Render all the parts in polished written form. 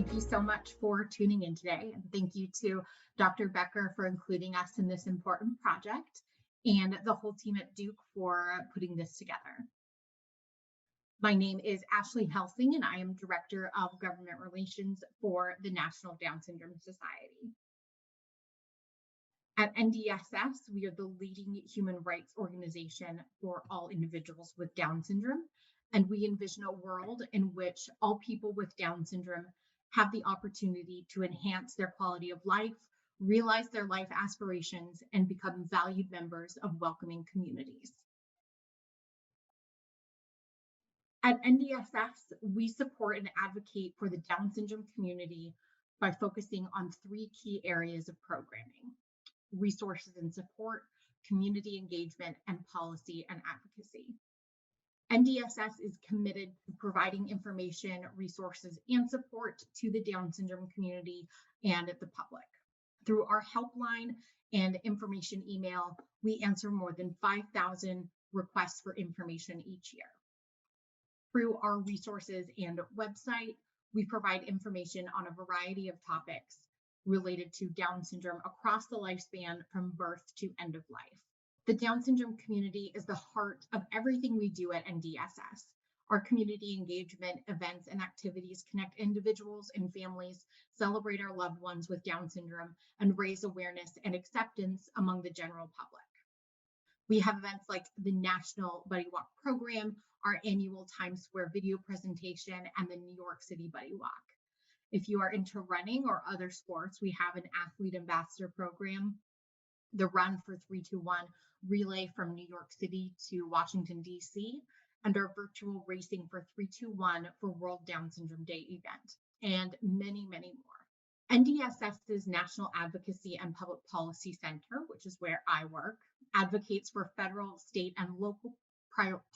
Thank you so much for tuning in today. And thank you to Dr. Becker for including us in this important project and the whole team at Duke for putting this together. My name is Ashley Helsing, and I am Director of Government Relations for the National Down Syndrome Society. At NDSS, we are the leading human rights organization for all individuals with Down syndrome, and we envision a world in which all people with Down syndrome have the opportunity to enhance their quality of life, realize their life aspirations, and become valued members of welcoming communities. At NDSS, we support and advocate for the Down syndrome community by focusing on three key areas of programming: resources and support, community engagement, and policy and advocacy. NDSS is committed to providing information, resources, and support to the Down syndrome community and the public. Through our helpline and information email, we answer more than 5,000 requests for information each year. Through our resources and website, we provide information on a variety of topics related to Down syndrome across the lifespan from birth to end of life. The Down syndrome community is the heart of everything we do at NDSS. Our community engagement events and activities connect individuals and families, celebrate our loved ones with Down syndrome, and raise awareness and acceptance among the general public. We have events like the National Buddy Walk program, our annual Times Square video presentation, and the New York City Buddy Walk. If you are into running or other sports, we have an athlete ambassador program, the Run for 321 relay from New York City to Washington, D.C., and our virtual Racing for 321 for World Down Syndrome Day event, and many, many more. NDSS's National Advocacy and Public Policy Center, which is where I work, advocates for federal, state, and local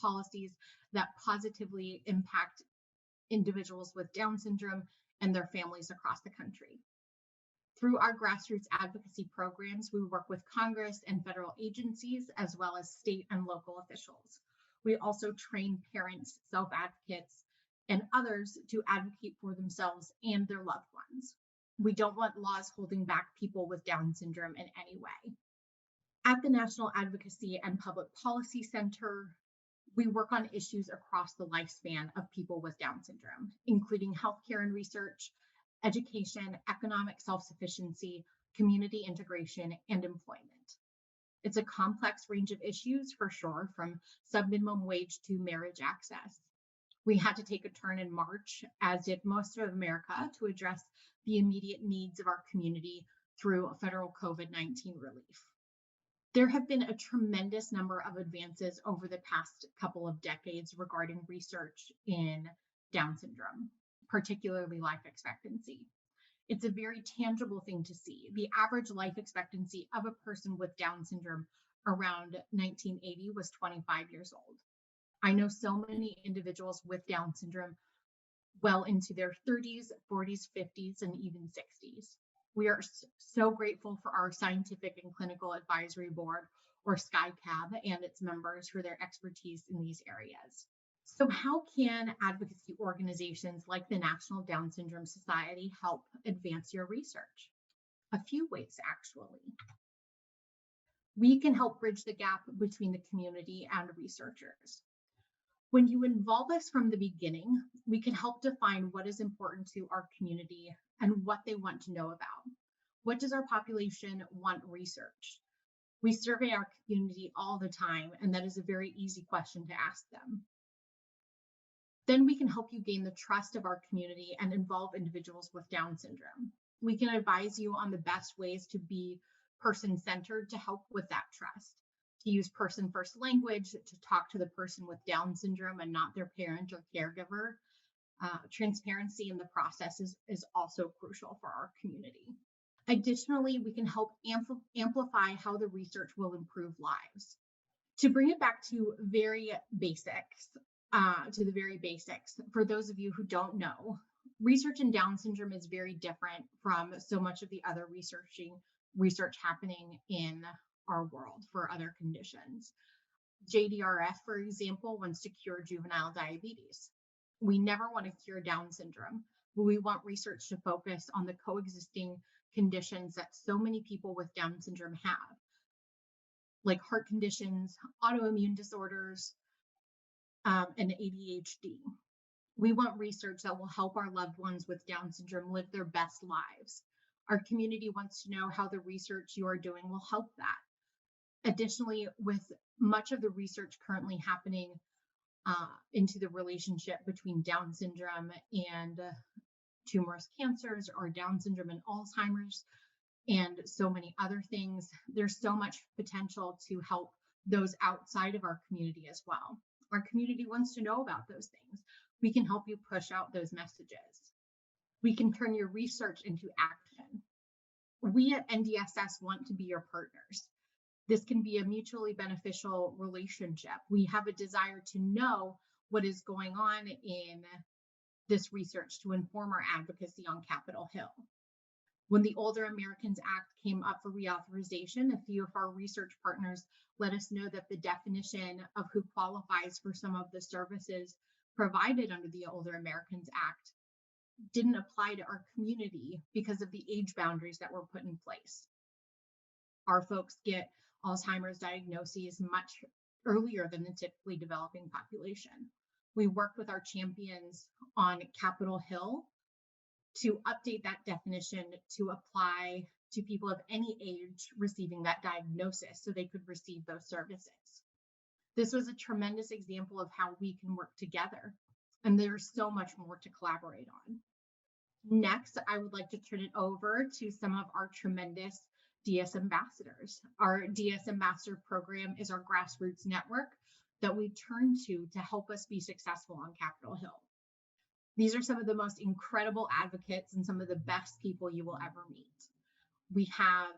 policies that positively impact individuals with Down syndrome and their families across the country. Through our grassroots advocacy programs, we work with Congress and federal agencies, as well as state and local officials. We also train parents, self-advocates, and others to advocate for themselves and their loved ones. We don't want laws holding back people with Down syndrome in any way. At the National Advocacy and Public Policy Center, we work on issues across the lifespan of people with Down syndrome, including healthcare and research, education, economic self-sufficiency, community integration, and employment. It's a complex range of issues for sure, from subminimum wage to marriage access. We had to take a turn in March, as did most of America, to address the immediate needs of our community through federal COVID-19 relief. There have been a tremendous number of advances over the past couple of decades regarding research in Down syndrome, particularly life expectancy. It's a very tangible thing to see. The average life expectancy of a person with Down syndrome around 1980 was 25 years old. I know so many individuals with Down syndrome well into their 30s, 40s, 50s, and even 60s. We are so grateful for our Scientific and Clinical Advisory Board, or SCICAB, and its members for their expertise in these areas. So how can advocacy organizations like the National Down Syndrome Society help advance your research? A few ways, actually. We can help bridge the gap between the community and researchers. When you involve us from the beginning, we can help define what is important to our community and what they want to know about. What does our population want researched? We survey our community all the time, and that is a very easy question to ask them. Then we can help you gain the trust of our community and involve individuals with Down syndrome. We can advise you on the best ways to be person-centered to help with that trust, to use person-first language, to talk to the person with Down syndrome and not their parent or caregiver. Transparency in the process is also crucial for our community. Additionally, we can help amplify how the research will improve lives. To bring it back to the very basics, for those of you who don't know, research in Down syndrome is very different from so much of the other research happening in our world for other conditions. JDRF, for example, wants to cure juvenile diabetes. We never want to cure Down syndrome, We want research to focus on the coexisting conditions that so many people with Down syndrome have, like heart conditions, autoimmune disorders, and ADHD. We want research that will help our loved ones with Down syndrome live their best lives. Our community wants to know how the research you are doing will help that. Additionally, with much of the research currently happening into the relationship between Down syndrome and tumorous cancers, or Down syndrome and Alzheimer's, and so many other things, there's so much potential to help those outside of our community as well. Our community wants to know about those things. We can help you push out those messages. We can turn your research into action. We at NDSS want to be your partners. This can be a mutually beneficial relationship. We have a desire to know what is going on in this research to inform our advocacy on Capitol Hill. When the Older Americans Act came up for reauthorization, a few of our research partners let us know that the definition of who qualifies for some of the services provided under the Older Americans Act didn't apply to our community because of the age boundaries that were put in place. Our folks get Alzheimer's diagnoses much earlier than the typically developing population. We worked with our champions on Capitol Hill to update that definition to apply to people of any age receiving that diagnosis so they could receive those services. This was a tremendous example of how we can work together, and there's so much more to collaborate on. Next, I would like to turn it over to some of our tremendous DS ambassadors. Our DS ambassador program is our grassroots network that we turn to help us be successful on Capitol Hill. These are some of the most incredible advocates and some of the best people you will ever meet. We have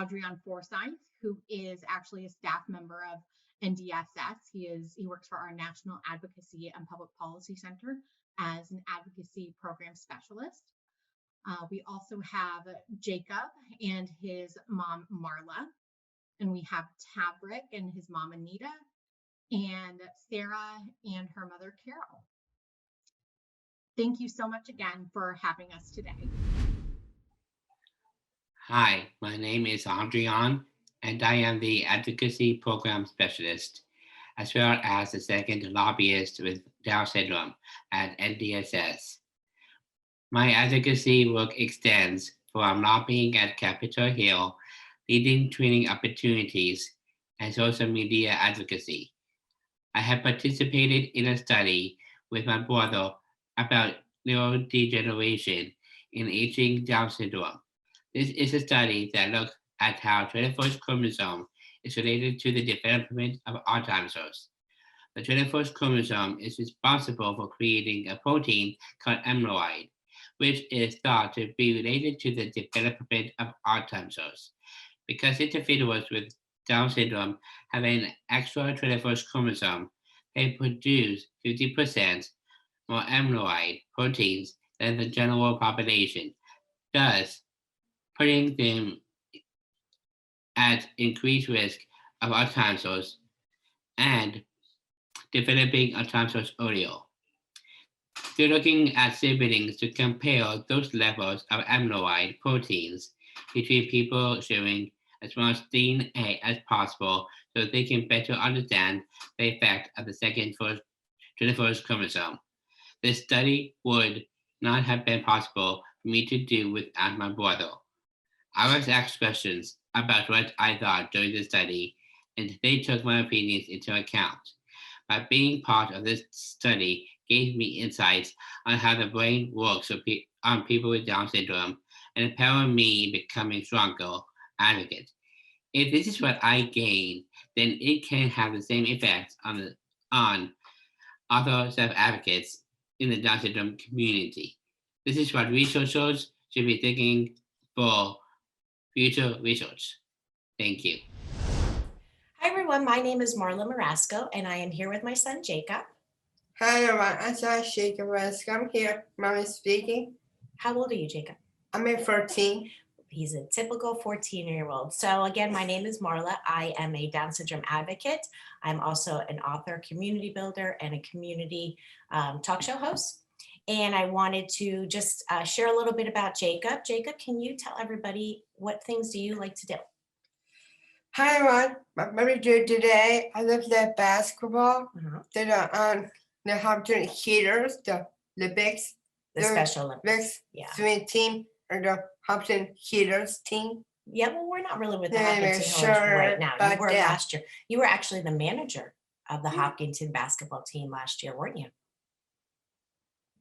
Adrian Forsyth, who is actually a staff member of NDSS. He works for our National Advocacy and Public Policy Center as an advocacy program specialist. We also have Jacob and his mom, Marla. And we have Tabrick and his mom, Anita, and Sarah and her mother, Carol. Thank you so much again for having us today. Hi, my name is Adrian, and I am the Advocacy Program Specialist, as well as the second lobbyist with Down syndrome at NDSS. My advocacy work extends from lobbying at Capitol Hill, leading training opportunities, and social media advocacy. I have participated in a study with my brother about neurodegeneration in aging Down syndrome. This is a study that looks at how 21st chromosome is related to the development of Alzheimer's. The 21st chromosome is responsible for creating a protein called amyloid, which is thought to be related to the development of Alzheimer's. Because individuals with Down syndrome have an extra 21st chromosome, they produce 50% more amyloid proteins than the general population, thus putting them at increased risk of Alzheimer's and developing Alzheimer's earlier. They're looking at siblings to compare those levels of amyloid proteins between people sharing as much DNA as possible so they can better understand the effect of the 21st chromosome. This study would not have been possible for me to do without my brother. I was asked questions about what I thought during the study, and they took my opinions into account. By being part of this study gave me insights on how the brain works on people with Down syndrome and empowered me in becoming a stronger advocate. If this is what I gain, then it can have the same effect on other self-advocates in the Down syndrome community. This is what researchers should be thinking for future research. Thank you. Hi, everyone. My name is Marla Marasco, and I am here with my son, Jacob. Hi, everyone. I'm Jacob Rask. I'm here. Mommy speaking. How old are you, Jacob? I'm 14. He's a typical 14-year-old. So again, my name is Marla. I am a Down syndrome advocate. I'm also an author, community builder, and a community talk show host. And I wanted to just share a little bit about Jacob. Jacob, can you tell everybody what things do you like to do? Hi everyone, my manager today. I love the basketball. The Hampton Heaters, the Olympics. The They're Special Olympics. Yeah. swimming team or the Hampton Heaters team. Yeah, well, we're not really with the Yeah, Hopkinton sure, Heaters right now. You but were yeah. last year. You were actually the manager of the Hopkinton basketball team last year, weren't you?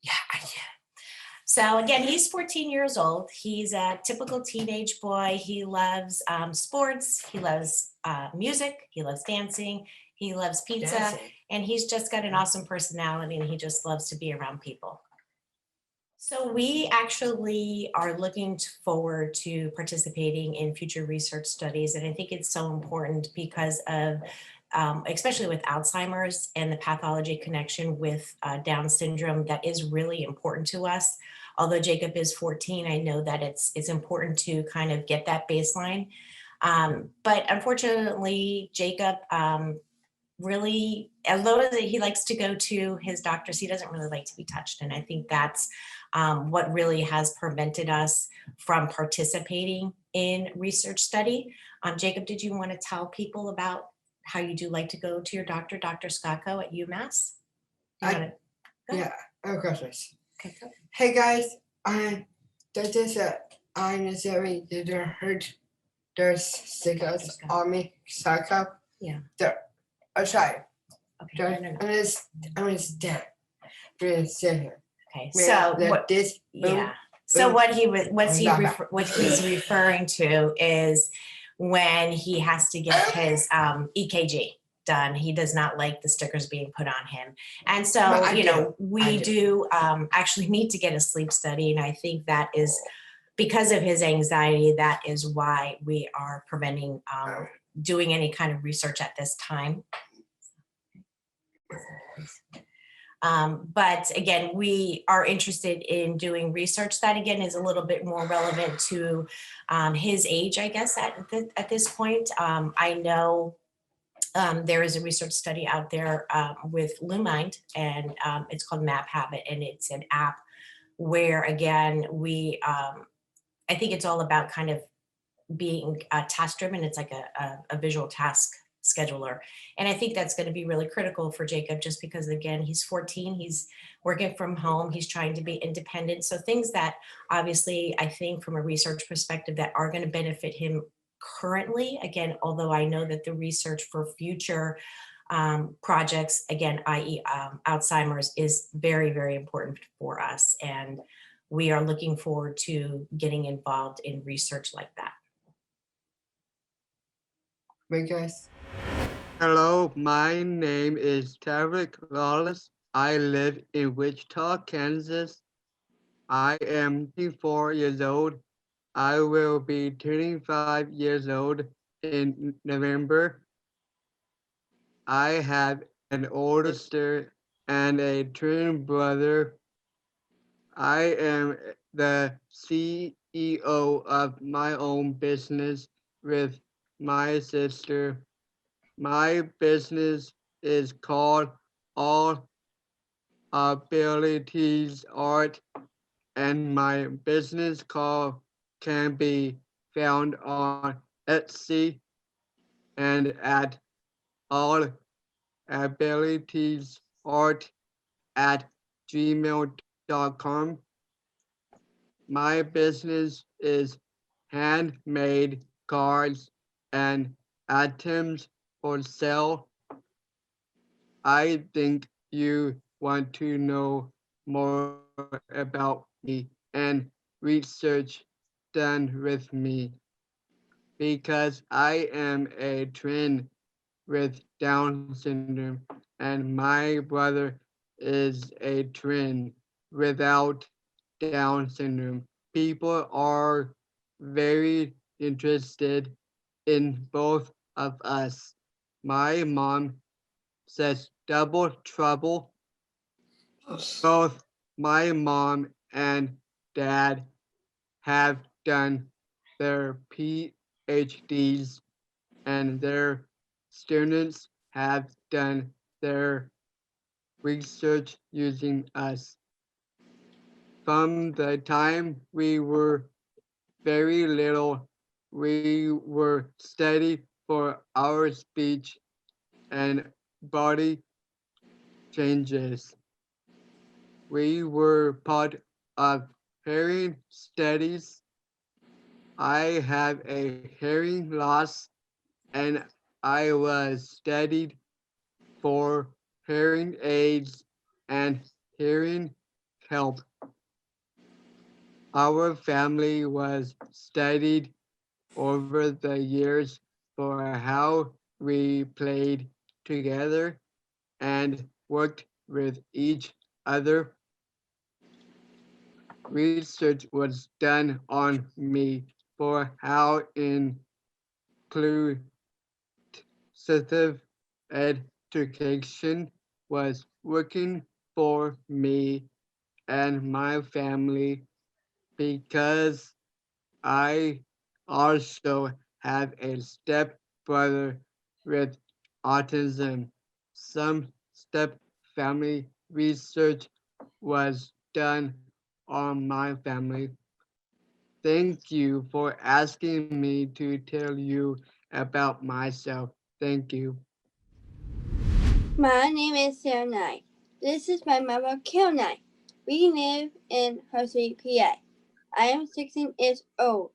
Yeah, I did. So again, he's 14 years old. He's a typical teenage boy. He loves sports. He loves music. He loves dancing. He loves pizza. Dancing. And he's just got an awesome personality, and he just loves to be around people. So we actually are looking forward to participating in future research studies. And I think it's so important because of, especially with Alzheimer's and the pathology connection with Down syndrome, that is really important to us. Although Jacob is 14, I know that it's important to kind of get that baseline. But unfortunately, Jacob really, although he likes to go to his doctors, he doesn't really like to be touched. And I think that's what really has prevented us from participating in research study. Jacob, did you want to tell people about how you do like to go to your doctor, Dr. Scacco at UMass? Yeah, of course. Okay, go. Hey guys, that is unnecessary. Didn't hurt. There's stickers on me. Suck up. Yeah. There. Sorry. Okay, no. I'm just dead. Really sit here. Okay, May so I let what? this boom, Yeah. So boom. what he's Bye-bye. referring to is when he has to get his EKG done. He does not like the stickers being put on him. And But so, I you do. know, we I do actually need to get a sleep study. And I think that is because of his anxiety, that is why we are preventing doing any kind of research at this time. But again, we are interested in doing research that again is a little bit more relevant to his age, I guess, at this point. I know there is a research study out there with Lumind, and it's called Map Habit, and it's an app where, again, we, I think it's all about kind of being task driven. It's like a visual task scheduler. And I think that's going to be really critical for Jacob, just because, again, he's 14, he's working from home, he's trying to be independent. So things that obviously I think from a research perspective that are going to benefit him currently, again, although I know that the research for future projects, again, i.e. Alzheimer's, is very, very important for us. And we are looking forward to getting involved in research like that. Wait, guys. Hello, my name is Tarek Lawless. I live in Wichita, Kansas. I am 24 years old. I will be turning 5 years old in November. I have an older sister and a twin brother. I am the CEO of my own business with my sister. My business is called All Abilities Art, and my business call can be found on Etsy and at All Abilities Art at gmail.com. My business is handmade cards and items for sale. I think you want to know more about me and research done with me because I am a twin with Down syndrome and my brother is a twin without Down syndrome. People are very interested in both of us. My mom says double trouble. Both my mom and dad have done their PhDs and their students have done their research using us. From the time we were very little, we were studied for our speech and body changes. We were part of hearing studies. I have a hearing loss and I was studied for hearing aids and hearing help. Our family was studied over the years for how we played together and worked with each other. Research was done on me for how inclusive education was working for me and my family because I also have a step brother with autism. Some step family research was done on my family. Thank you for asking me to tell you about myself. Thank you. My name is Sarah Knight. This is my mother, Carol Knight. We live in Hershey, PA. I am 16 years old,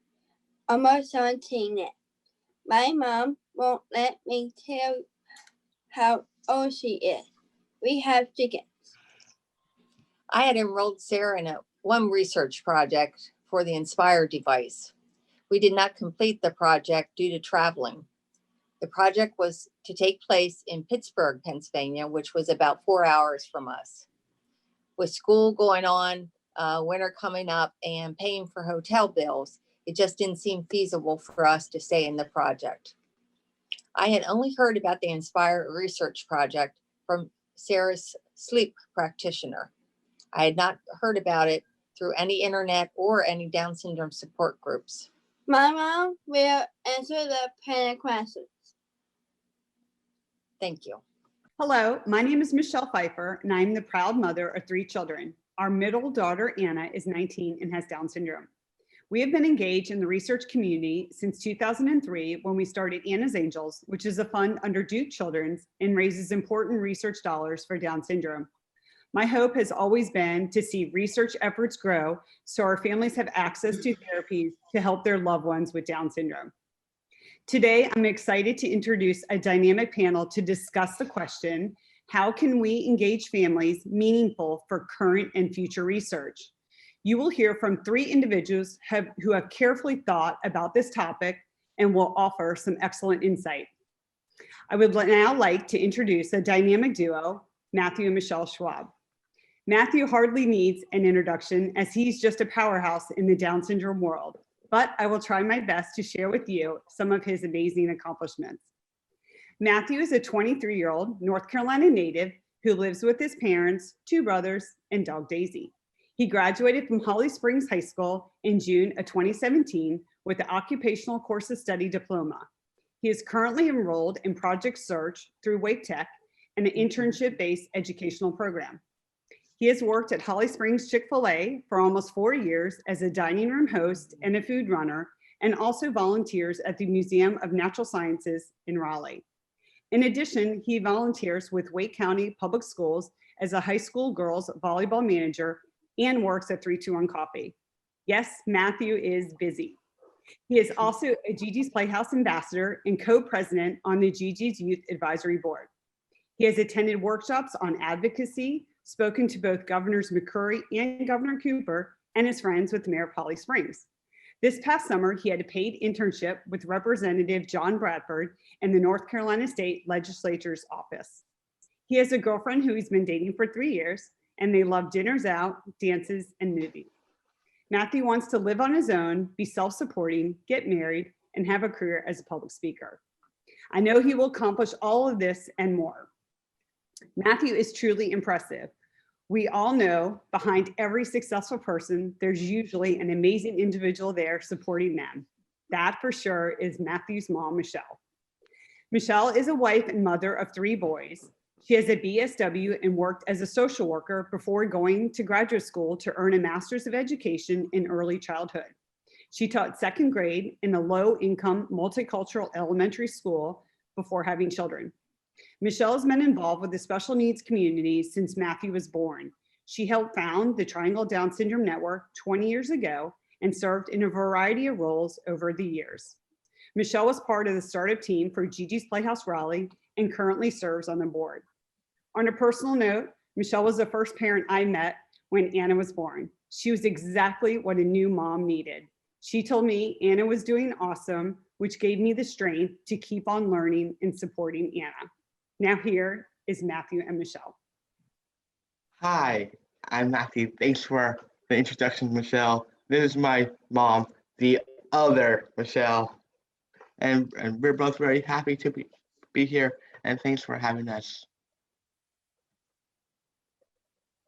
almost 17 now. My mom won't let me tell how old she is. We have chickens. I had enrolled Sarah in one research project for the Inspire device. We did not complete the project due to traveling. The project was to take place in Pittsburgh, Pennsylvania, which was about 4 hours from us. With school going on, winter coming up, and paying for hotel bills, it just didn't seem feasible for us to stay in the project. I had only heard about the Inspire research project from Sarah's sleep practitioner. I had not heard about it through any internet or any Down syndrome support groups. My mom will answer the panel questions. Thank you. Hello, my name is Michelle Pfeiffer, and I'm the proud mother of 3 children. Our middle daughter, Anna, is 19 and has Down syndrome. We have been engaged in the research community since 2003 when we started Anna's Angels, which is a fund under Duke Children's and raises important research dollars for Down syndrome. My hope has always been to see research efforts grow so our families have access to therapies to help their loved ones with Down syndrome. Today, I'm excited to introduce a dynamic panel to discuss the question, how can we engage families meaningful for current and future research? You will hear from 3 individuals who have carefully thought about this topic and will offer some excellent insight. I would now like to introduce a dynamic duo, Matthew and Michelle Schwab. Matthew hardly needs an introduction as he's just a powerhouse in the Down syndrome world, but I will try my best to share with you some of his amazing accomplishments. Matthew is a 23-year-old North Carolina native who lives with his parents, 2 brothers, and dog Daisy. He graduated from Holly Springs High School in June of 2017 with the Occupational Courses Study Diploma. He is currently enrolled in Project Search through Wake Tech, an internship-based educational program. He has worked at Holly Springs Chick-fil-A for almost 4 years as a dining room host and a food runner, and also volunteers at the Museum of Natural Sciences in Raleigh. In addition, he volunteers with Wake County Public Schools as a high school girls volleyball manager and works at 321 Coffee. Yes, Matthew is busy. He is also a Gigi's Playhouse ambassador and co-president on the Gigi's Youth Advisory Board. He has attended workshops on advocacy, spoken to both Governors McCurry and Governor Cooper, and is friends with Mayor Holly Springs. This past summer, he had a paid internship with Representative John Bradford in the North Carolina State Legislature's office. He has a girlfriend who he's been dating for 3 years, and they love dinners out, dances, and movies. Matthew wants to live on his own, be self-supporting, get married, and have a career as a public speaker. I know he will accomplish all of this and more. Matthew is truly impressive. We all know behind every successful person, there's usually an amazing individual there supporting them. That for sure is Matthew's mom, Michelle. Michelle is a wife and mother of 3 boys. She has a BSW and worked as a social worker before going to graduate school to earn a master's of education in early childhood. She taught second grade in a low-income multicultural elementary school before having children. Michelle has been involved with the special needs community since Matthew was born. She helped found the Triangle Down Syndrome Network 20 years ago and served in a variety of roles over the years. Michelle was part of the startup team for Gigi's Playhouse Raleigh and currently serves on the board. On a personal note, Michelle was the first parent I met when Anna was born. She was exactly what a new mom needed. She told me Anna was doing awesome, which gave me the strength to keep on learning and supporting Anna. Now here is Matthew and Michelle. Hi, I'm Matthew. Thanks for the introduction, Michelle. This is my mom, the other Michelle. And we're both very happy to be here, and thanks for having us.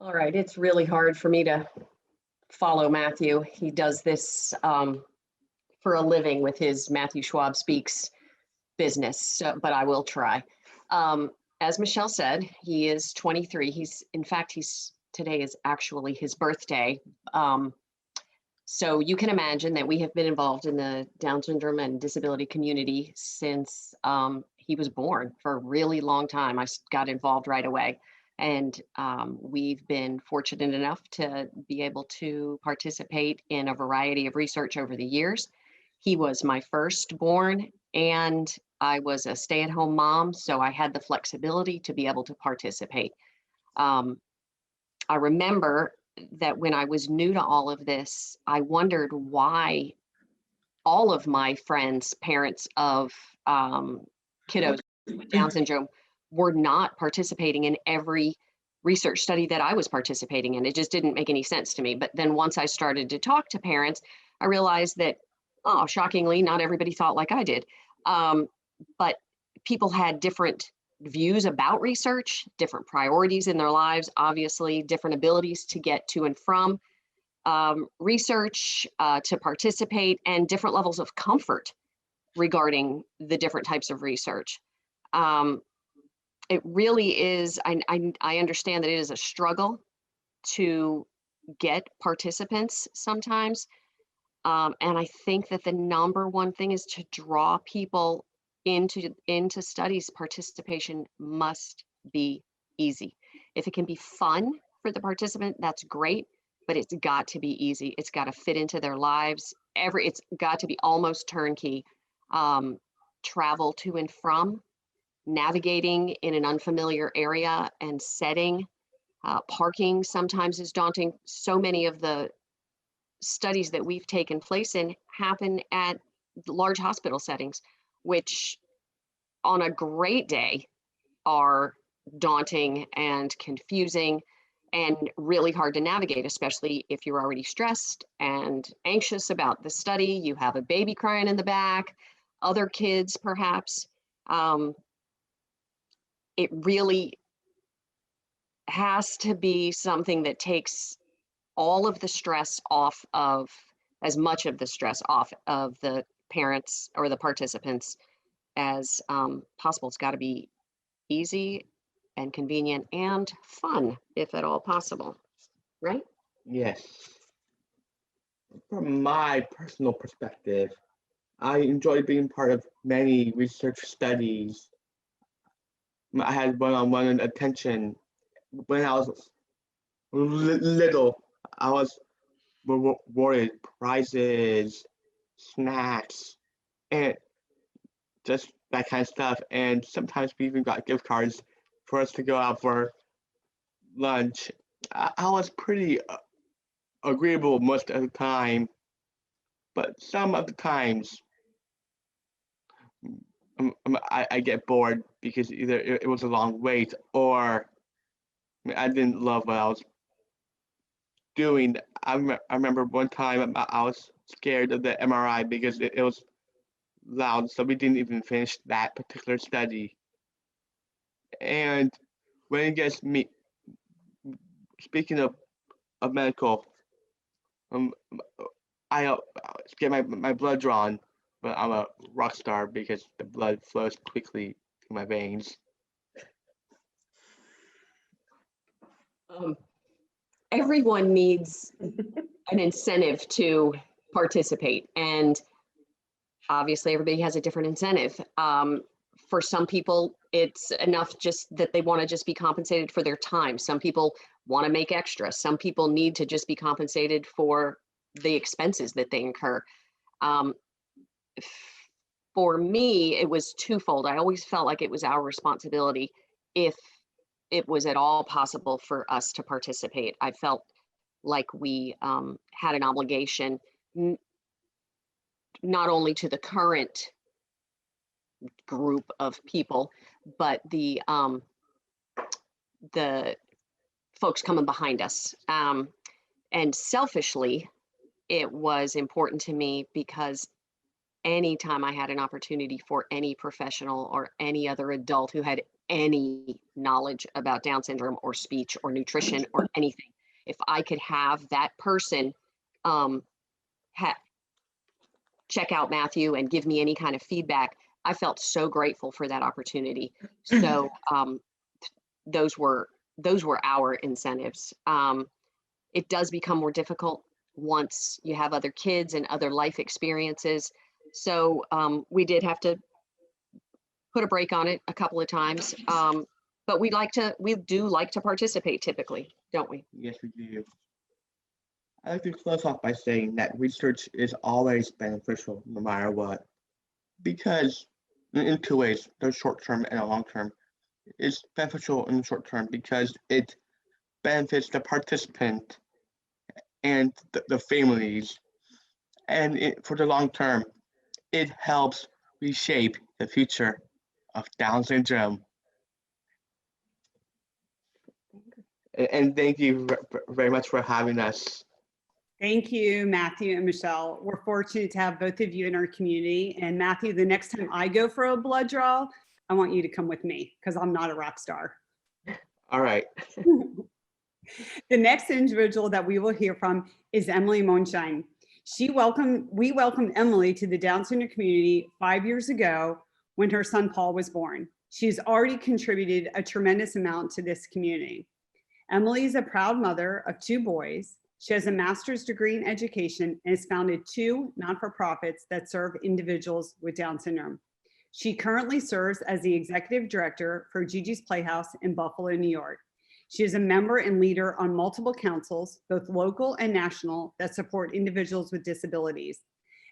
All right, it's really hard for me to follow Matthew. He does this for a living with his Matthew Schwab Speaks business, but I will try. As Michelle said, he is 23. Today is actually his birthday. So you can imagine that we have been involved in the Down syndrome and disability community since he was born for a really long time. I got involved right away. And we've been fortunate enough to be able to participate in a variety of research over the years. He was my firstborn, and I was a stay-at-home mom, so I had the flexibility to be able to participate. I remember that when I was new to all of this, I wondered why all of my friends, parents of kiddos with Down syndrome, were not participating in every research study that I was participating in. It just didn't make any sense to me. But then once I started to talk to parents, I realized that, oh, shockingly, not everybody thought like I did. But people had different views about research, different priorities in their lives, obviously different abilities to get to and from research, to participate, and different levels of comfort regarding the different types of research. It really is, I understand that it is a struggle to get participants sometimes. And I think that the number one thing is to draw people into studies. Participation must be easy. If it can be fun for the participant, that's great, but it's got to be easy. It's got to fit into their lives. It's got to be almost turnkey. Travel to and from, navigating in an unfamiliar area and setting, parking sometimes is daunting. So many of the studies that we've taken place in happen at large hospital settings, which on a great day are daunting and confusing and really hard to navigate, especially if you're already stressed and anxious about the study. You have a baby crying in the back, other kids perhaps. It really has to be something that takes all of the stress off of, as much of the stress off of the parents or the participants as possible. It's got to be easy and convenient and fun, if at all possible, right? Yes. From my personal perspective, I enjoy being part of many research studies. I had one-on-one attention when I was little. I was worried prizes, snacks, and just that kind of stuff. And sometimes we even got gift cards for us to go out for lunch. I was pretty agreeable most of the time, but some of the times I get bored because either it was a long wait or I didn't love what I was doing. I remember one time I was scared of the MRI because it was loud, so we didn't even finish that particular study. And when it gets me, speaking of medical, I get my blood drawn, but I'm a rock star because the blood flows quickly through my veins. Everyone needs an incentive to participate, and obviously everybody has a different incentive. For some people, it's enough just that they want to just be compensated for their time. Some people want to make extra. Some people need to just be compensated for the expenses that they incur. For me, it was twofold. I always felt like it was our responsibility, if it was at all possible for us to participate. I felt like we had an obligation, not only to the current group of people, but the folks coming behind us. And selfishly, it was important to me because anytime I had an opportunity for any professional or any other adult who had any knowledge about Down syndrome or speech or nutrition or anything, if I could have that person check out Matthew and give me any kind of feedback, I felt so grateful for that opportunity. So those were our incentives. It does become more difficult once you have other kids and other life experiences. So we did have to put a break on it a couple of times. But we do like to participate typically, don't we? Yes, we do. I like to close off by saying that research is always beneficial no matter what, because in two ways, there's short term and a long term. It's beneficial in the short term because it benefits the participant and the families, and for the long term, it helps reshape the future of Down syndrome. And thank you very much for having us. Thank you, Matthew and Michelle. We're fortunate to have both of you in our community. And Matthew, the next time I go for a blood draw, I want you to come with me because I'm not a rock star. All right. The next individual that we will hear from is Emily Monshine. We welcomed Emily to the Down syndrome community 5 years ago when her son Paul was born. She's already contributed a tremendous amount to this community. Emily is a proud mother of 2 boys. She has a master's degree in education and has founded 2 not-for-profits that serve individuals with Down syndrome. She currently serves as the executive director for Gigi's Playhouse in Buffalo, New York. She is a member and leader on multiple councils, both local and national, that support individuals with disabilities.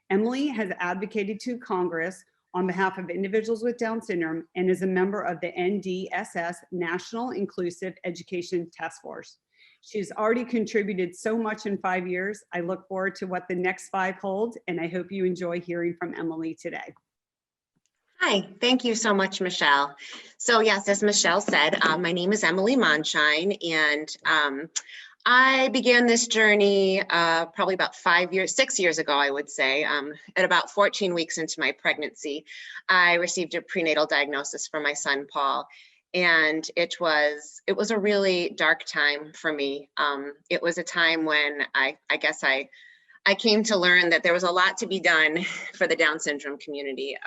Emily has advocated to Congress on behalf of individuals with Down syndrome and is a member of the NDSS National Inclusive Education Task Force. She's already contributed so much in 5 years. I look forward to what the next 5 hold, and I hope you enjoy hearing from Emily today. Hi, thank you so much, Michelle. So yes, as Michelle said, my name is Emily Monshine, and I began this journey probably about 6 years ago, I would say. At about 14 weeks into my pregnancy, I received a prenatal diagnosis for my son, Paul. And it was a really dark time for me. It was a time when I guess I came to learn that there was a lot to be done for the Down syndrome community.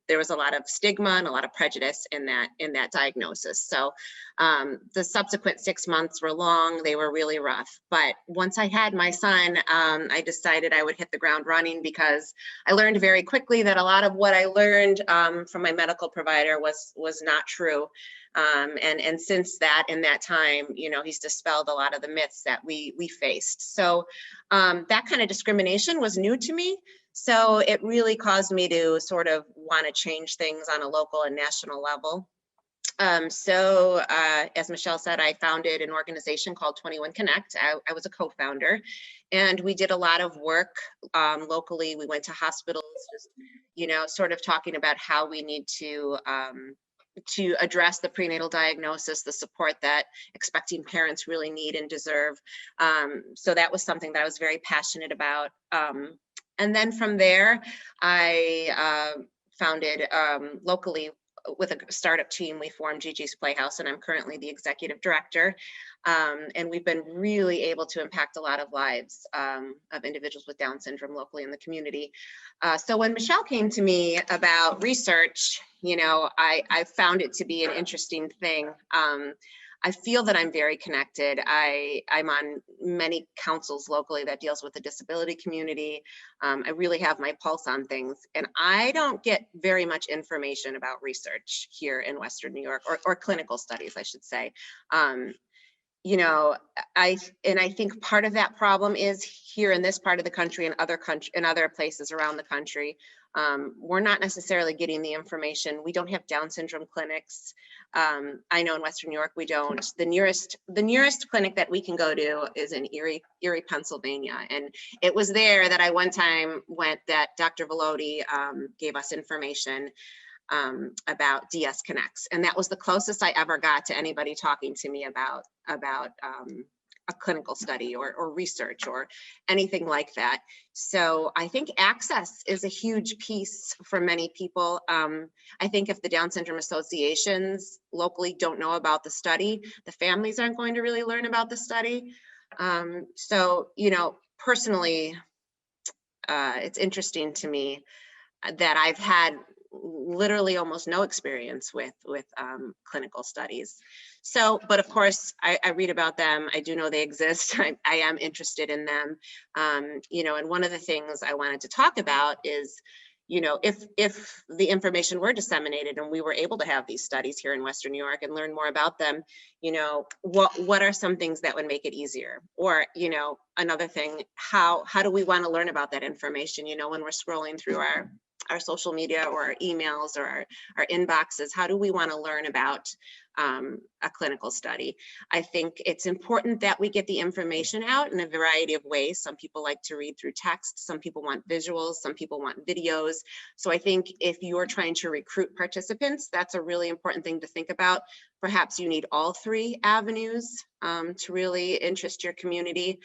There was a lot of stigma and a lot of prejudice in that diagnosis. So the subsequent 6 months were long, they were really rough. But once I had my son, I decided I would hit the ground running, because I learned very quickly that a lot of what I learned from my medical provider was not true. And since that, in that time, he's dispelled a lot of the myths that we faced. So that kind of discrimination was new to me. So it really caused me to sort of want to change things on a local and national level. As Michelle said, I founded an organization called 21 Connect. I was a co-founder, and we did a lot of work locally. We went to hospitals, just, sort of talking about how we need to address the prenatal diagnosis, the support that expecting parents really need and deserve. So that was something that I was very passionate about. And then from there, I founded locally with a startup team, we formed Gigi's Playhouse, and I'm currently the executive director. And we've been really able to impact a lot of lives of individuals with Down syndrome locally in the community. So when Michelle came to me about research, I found it to be an interesting thing. I feel that I'm very connected. I'm on many councils locally that deals with the disability community. I really have my pulse on things, and I don't get very much information about research here in Western New York, or clinical studies, I should say. You know, I think part of that problem is here in this part of the country and other places around the country. We're not necessarily getting the information. We don't have Down syndrome clinics. I know in Western New York we don't. The nearest clinic that we can go to is in Erie, Pennsylvania, and it was there that I one time went that Dr. Velotti gave us information about DS Connects, and that was the closest I ever got to anybody talking to me about a clinical study or research or anything like that. So I think access is a huge piece for many people. I think if the Down syndrome associations locally don't know about the study, the families aren't going to really learn about the study. So, you know, personally, it's interesting to me that I've had literally almost no experience with clinical studies. So, but of course, I read about them. I do know they exist. I am interested in them. You know, and one of the things I wanted to talk about is, you know, if the information were disseminated and we were able to have these studies here in Western New York and learn more about them, you know, what are some things that would make it easier? Or, you know, another thing, how do we want to learn about that information? You know, when we're scrolling through our social media or our emails or our inboxes, how do we want to learn about a clinical study? I think it's important that we get the information out in a variety of ways. Some people like to read through text, some people want visuals, some people want videos. So I think if you're trying to recruit participants, that's a really important thing to think about. Perhaps you need all three avenues to really interest your community.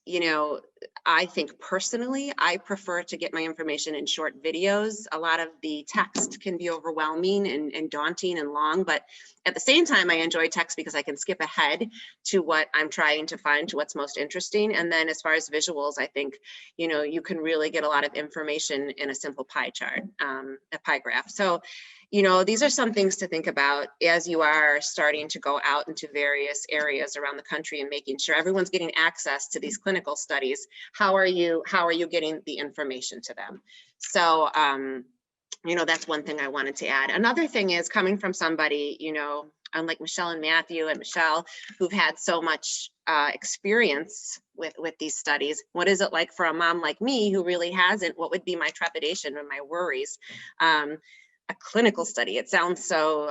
You know, I think personally, I prefer to get my information in short videos. A lot of the text can be overwhelming and daunting and long, but at the same time, I enjoy text because I can skip ahead to what I'm trying to find, to what's most interesting. And then as far as visuals, I think, you know, you can really get a lot of information in a simple pie chart, a pie graph. So, you know, these are some things to think about as you are starting to go out into various areas around the country and making sure everyone's getting access to these clinical studies. How are you getting the information to them? So, you know, that's one thing I wanted to add. Another thing is coming from somebody, you know, unlike Michelle and Matthew and Michelle, who've had so much experience with these studies. What is it like for a mom like me who really hasn't? What would be my trepidation and my worries? A clinical study, it sounds so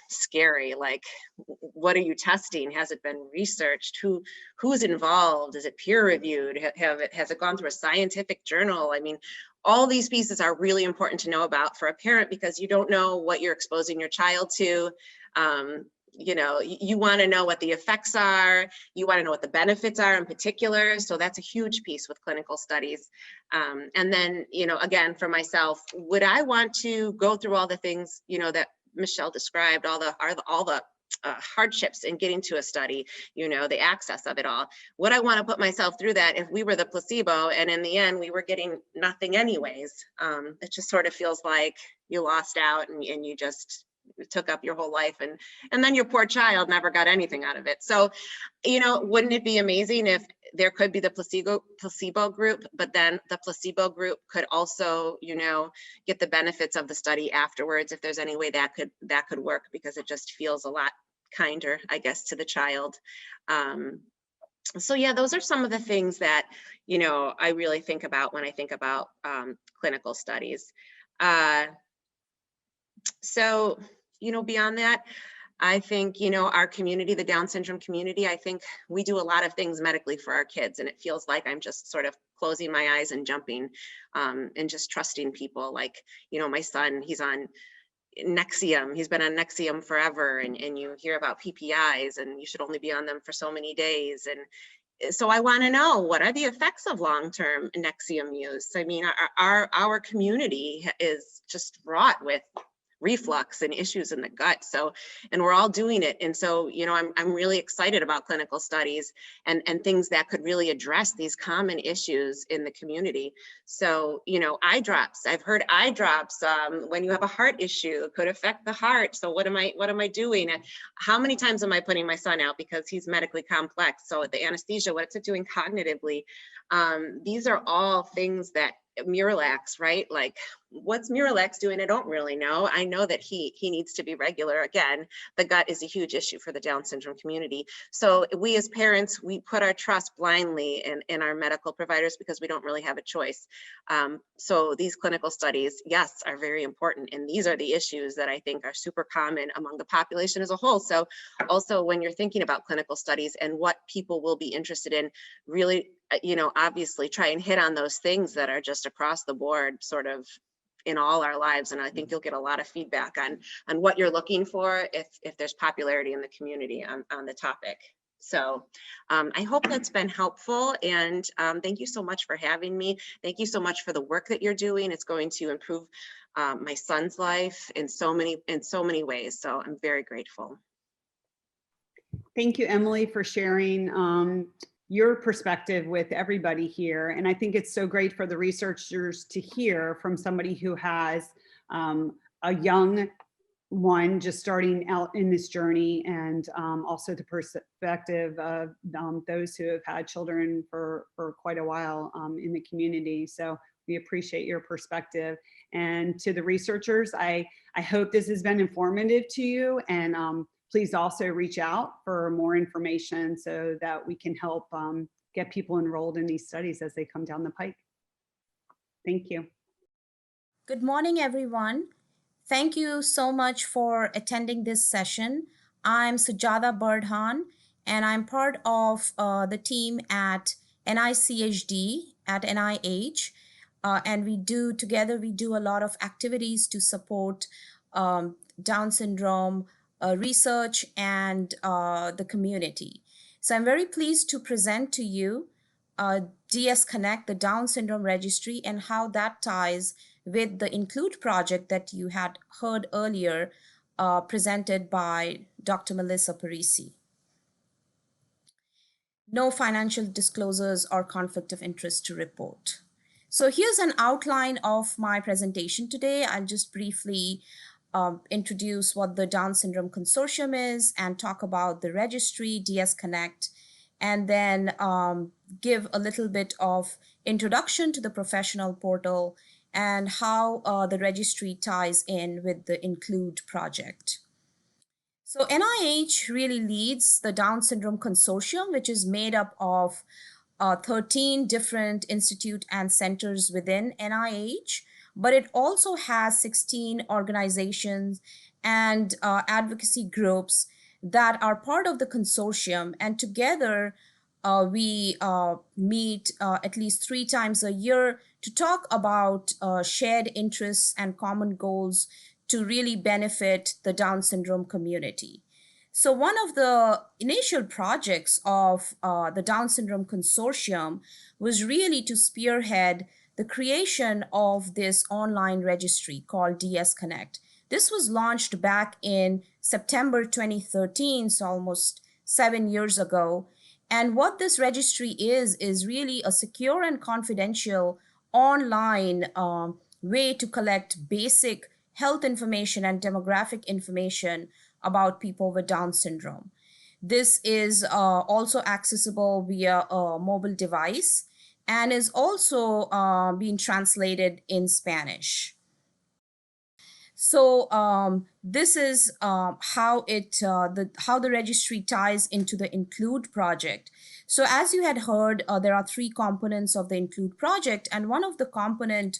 scary. Like, what are you testing? Has it been researched? Who's involved? Is it peer reviewed? Has it gone through a scientific journal? I mean, all these pieces are really important to know about for a parent, because you don't know what you're exposing your child to. You know, you want to know what the effects are. You want to know what the benefits are in particular. So that's a huge piece with clinical studies. And then, you know, again, for myself, would I want to go through all the things, you know, that Michelle described, all the hardships in getting to a study, you know, the access of it all? Would I want to put myself through that if we were the placebo and in the end we were getting nothing anyways? It just sort of feels like you lost out and you just took up your whole life, and then your poor child never got anything out of it. So, you know, wouldn't it be amazing if there could be the placebo group, but then the placebo group could also, you know, get the benefits of the study afterwards, if there's any way that could work, because it just feels a lot kinder, I guess, to the child. So yeah, those are some of the things that, you know, I really think about when I think about clinical studies. So, you know, beyond that, I think, you know, our community, the Down syndrome community, I think we do a lot of things medically for our kids, and it feels like I'm just sort of closing my eyes and jumping and just trusting people. Like, you know, my son, he's on Nexium. He's been on Nexium forever, and you hear about PPIs and you should only be on them for so many days. And so I want to know, what are the effects of long-term Nexium use? I mean, our community is just wrought with reflux and issues in the gut. So, and we're all doing it. And so, you know, I'm really excited about clinical studies and things that could really address these common issues in the community. So, you know, eye drops, I've heard eye drops when you have a heart issue could affect the heart. So what am I doing? And how many times am I putting my son out because he's medically complex? So the anesthesia, what's it doing cognitively? These are all things that Miralax, right? Like, what's Miralax doing? I don't really know. I know that he needs to be regular. Again, the gut is a huge issue for the Down syndrome community. So we as parents, we put our trust blindly in our medical providers because we don't really have a choice. So these clinical studies, yes, are very important. And these are the issues that I think are super common among the population as a whole. So also when you're thinking about clinical studies and what people will be interested in, really, you know, obviously try and hit on those things that are just across the board sort of in all our lives. And I think you'll get a lot of feedback on what you're looking for if there's popularity in the community on the topic. So I hope that's been helpful. And thank you so much for having me. Thank you so much for the work that you're doing. It's going to improve my son's life in so many ways. So I'm very grateful. Thank you, Emily, for sharing your perspective with everybody here. And I think it's so great for the researchers to hear from somebody who has a young one just starting out in this journey, and also the perspective of those who have had children for quite a while in the community. So we appreciate your perspective. And to the researchers, I hope this has been informative to you, and please also reach out for more information so that we can help get people enrolled in these studies as they come down the pike. Thank you. Good morning, everyone. Thank you so much for attending this session. I'm Sujata Bardhan, and I'm part of the team at NICHD at NIH. And we do a lot of activities to support Down syndrome research and the community. So I'm very pleased to present to you DS Connect, the Down Syndrome Registry, and how that ties with the Include project that you had heard earlier, presented by Dr. Melissa Parisi. No financial disclosures or conflict of interest to report. So here's an outline of my presentation today. I'll just briefly introduce what the Down Syndrome Consortium is and talk about the registry, DS Connect, and then give a little bit of introduction to the professional portal and how the registry ties in with the Include project. So NIH really leads the Down Syndrome Consortium, which is made up of 13 different institute and centers within NIH, but it also has 16 organizations and advocacy groups that are part of the consortium. And together, we meet at least 3 times a year to talk about shared interests and common goals to really benefit the Down syndrome community. So one of the initial projects of the Down Syndrome Consortium was really to spearhead the creation of this online registry called DS Connect. This was launched back in September 2013, so almost 7 years ago. And what this registry is really a secure and confidential online way to collect basic health information and demographic information about people with Down syndrome. This is also accessible via a mobile device and is also being translated in Spanish. So this is how the registry ties into the Include project. So as you had heard, there are 3 components of the Include project, and one of the component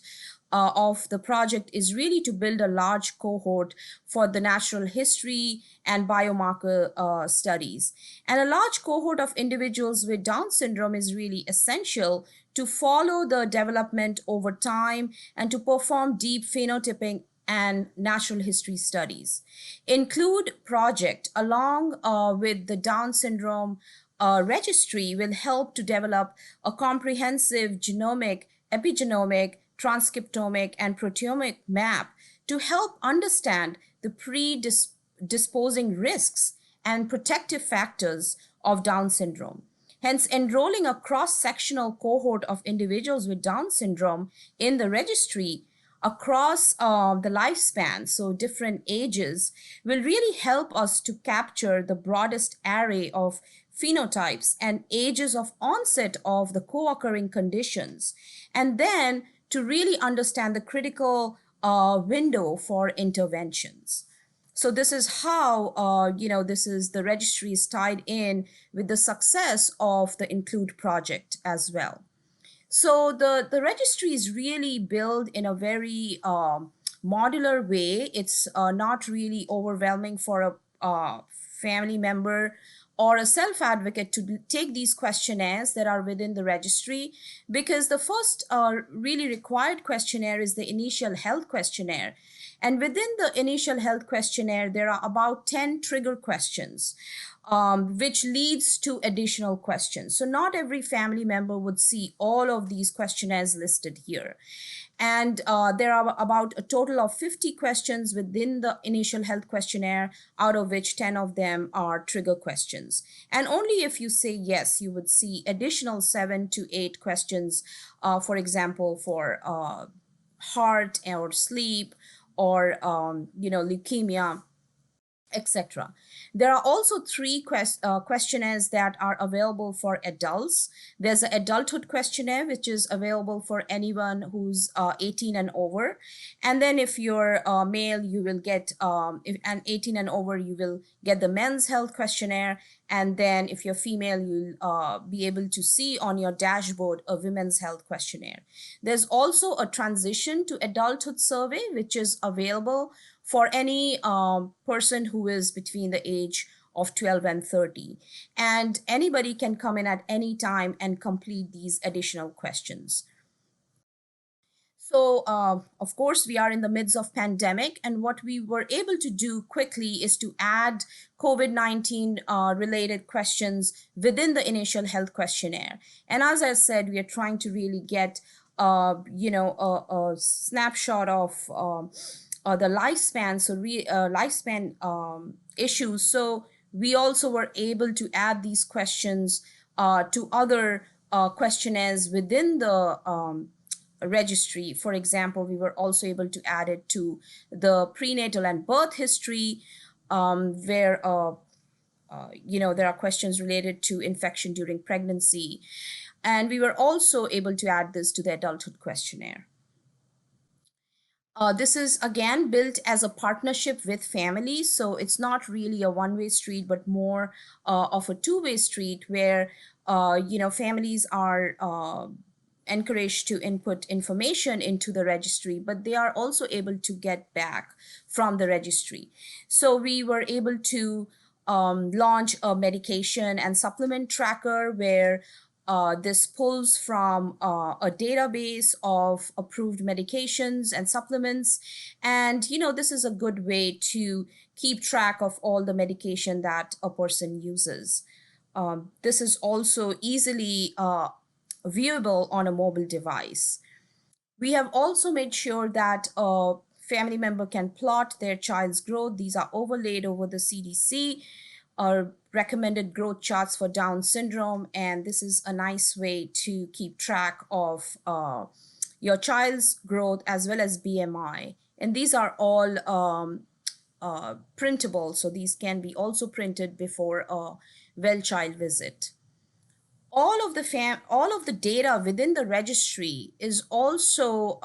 of the project is really to build a large cohort for the natural history and biomarker studies. And a large cohort of individuals with Down syndrome is really essential to follow the development over time and to perform deep phenotyping and natural history studies. Include project, along with the Down syndrome registry, will help to develop a comprehensive genomic, epigenomic, transcriptomic, and proteomic map to help understand the predisposing risks and protective factors of Down syndrome. Hence, enrolling a cross-sectional cohort of individuals with Down syndrome in the registry across the lifespan, so different ages, will really help us to capture the broadest array of phenotypes and ages of onset of the co-occurring conditions, and then to really understand the critical window for interventions. So this is how, the registry is tied in with the success of the Include project as well. So the registry is really built in a very modular way. It's not really overwhelming for a family member or a self-advocate to take these questionnaires that are within the registry, because the first really required questionnaire is the initial health questionnaire. And within the initial health questionnaire, there are about 10 trigger questions, which leads to additional questions. So not every family member would see all of these questionnaires listed here. And there are about a total of 50 questions within the initial health questionnaire, out of which 10 of them are trigger questions. And only if you say yes, you would see additional 7 to 8 questions, for example, for heart or sleep or leukemia, etc. There are also 3 questionnaires that are available for adults. There's an adulthood questionnaire, which is available for anyone who's 18 and over. And then if you're male, you will get, and 18 and over, you will get the men's health questionnaire. And then if you're female, you'll be able to see on your dashboard a women's health questionnaire. There's also a transition to adulthood survey, which is available for any person who is between the age of 12 and 30. And anybody can come in at any time and complete these additional questions. So, of course, we are in the midst of pandemic, and what we were able to do quickly is to add COVID-19 related questions within the initial health questionnaire. And as I said, we are trying to really get, a snapshot of the lifespan, so lifespan issues. So we also were able to add these questions to other questionnaires within the registry. For example, we were also able to add it to the prenatal and birth history, where there are questions related to infection during pregnancy. And we were also able to add this to the adulthood questionnaire. This is again built as a partnership with families, so it's not really a one-way street, but more of a two-way street where families are encouraged to input information into the registry, but they are also able to get back from the registry. So we were able to launch a medication and supplement tracker where this pulls from a database of approved medications and supplements. And, this is a good way to keep track of all the medication that a person uses. This is also easily viewable on a mobile device. We have also made sure that a family member can plot their child's growth. These are overlaid over the CDC recommended growth charts for Down syndrome, and this is a nice way to keep track of your child's growth as well as BMI. And these are all printable, so these can be also printed before a well child visit. All of the data within the registry is also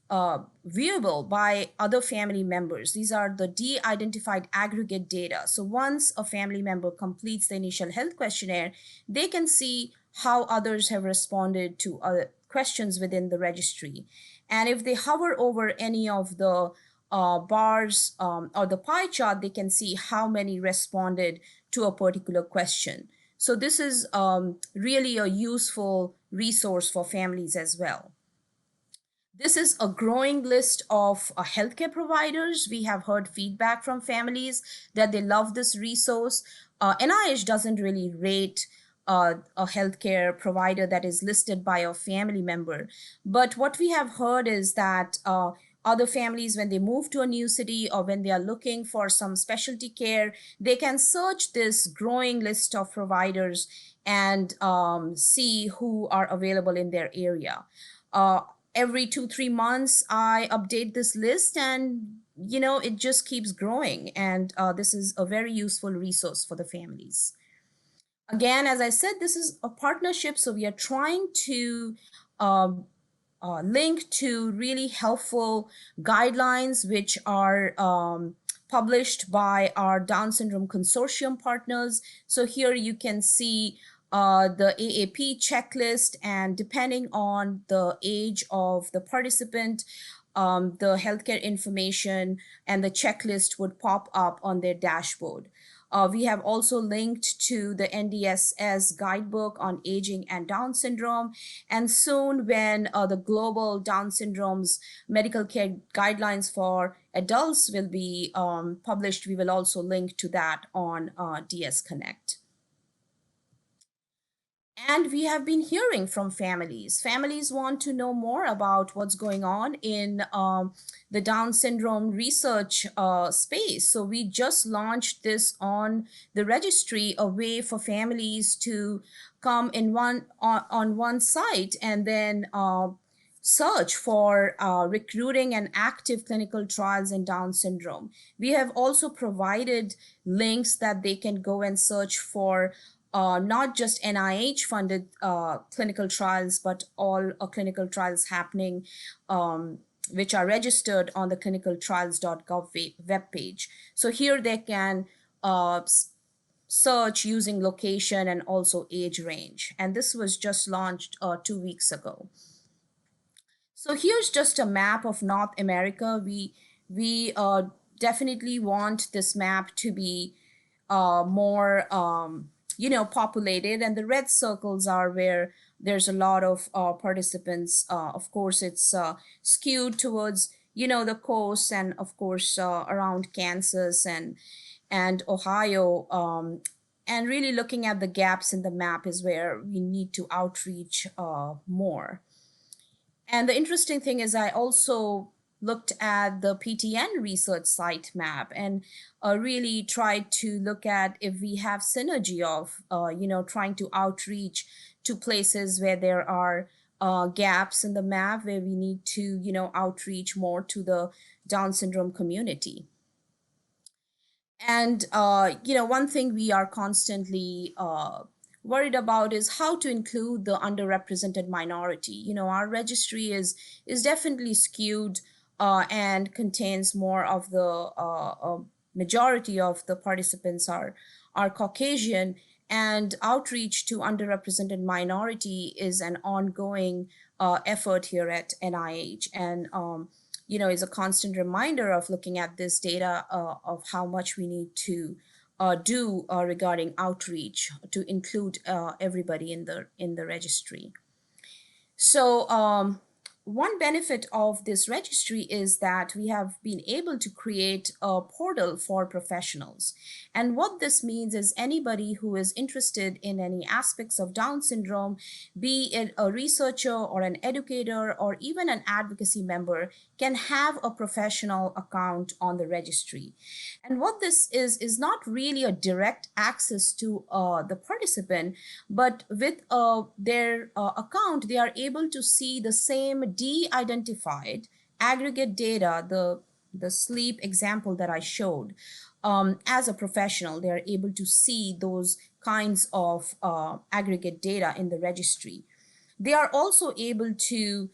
viewable by other family members. These are the de-identified aggregate data. So once a family member completes the initial health questionnaire, they can see how others have responded to other questions within the registry. And if they hover over any of the bars or the pie chart, they can see how many responded to a particular question. So this is really a useful resource for families as well. This is a growing list of healthcare providers. We have heard feedback from families that they love this resource. NIH doesn't really rate a healthcare provider that is listed by a family member. But what we have heard is that other families, when they move to a new city or when they are looking for some specialty care, they can search this growing list of providers and see who are available in their area. Every 2-3 months, I update this list, and it just keeps growing. And this is a very useful resource for the families. Again, as I said, this is a partnership, so we are trying to link to really helpful guidelines which are published by our Down Syndrome Consortium partners. So here you can see the AAP checklist, and depending on the age of the participant, the healthcare information and the checklist would pop up on their dashboard. We have also linked to the NDSS guidebook on aging and Down syndrome. And soon, when the global Down syndrome's medical care guidelines for adults will be published, we will also link to that on DS Connect. And we have been hearing from families. Families want to know more about what's going on in the Down syndrome research space. So we just launched this on the registry, a way for families to come in on one site and then search for recruiting and active clinical trials in Down syndrome. We have also provided links that they can go and search for not just NIH-funded clinical trials, but all clinical trials happening, which are registered on the clinicaltrials.gov webpage. So here they can search using location and also age range. And this was just launched 2 weeks ago. So here's just a map of North America. We definitely want this map to be more populated, and the red circles are where there's a lot of participants. Of course, it's skewed towards the coast, and of course around Kansas and Ohio. And really looking at the gaps in the map is where we need to outreach more. And the interesting thing is I also looked at the PTN research site map and really tried to look at if we have synergy of, trying to outreach to places where there are gaps in the map, where we need to, outreach more to the Down syndrome community. And, one thing we are constantly worried about is how to include the underrepresented minority. Our registry is definitely skewed and contains more of the majority of the participants are Caucasian, and outreach to underrepresented minority is an ongoing effort here at NIH. And is a constant reminder of looking at this data of how much we need to do regarding outreach to include everybody in the registry. So one benefit of this registry is that we have been able to create a portal for professionals. And what this means is anybody who is interested in any aspects of Down syndrome, be it a researcher or an educator or even an advocacy member, can have a professional account on the registry. And what this is not really a direct access to the participant, but with their account, they are able to see the same de-identified aggregate data, the sleep example that I showed. As a professional, they are able to see those kinds of aggregate data in the registry. They are also able to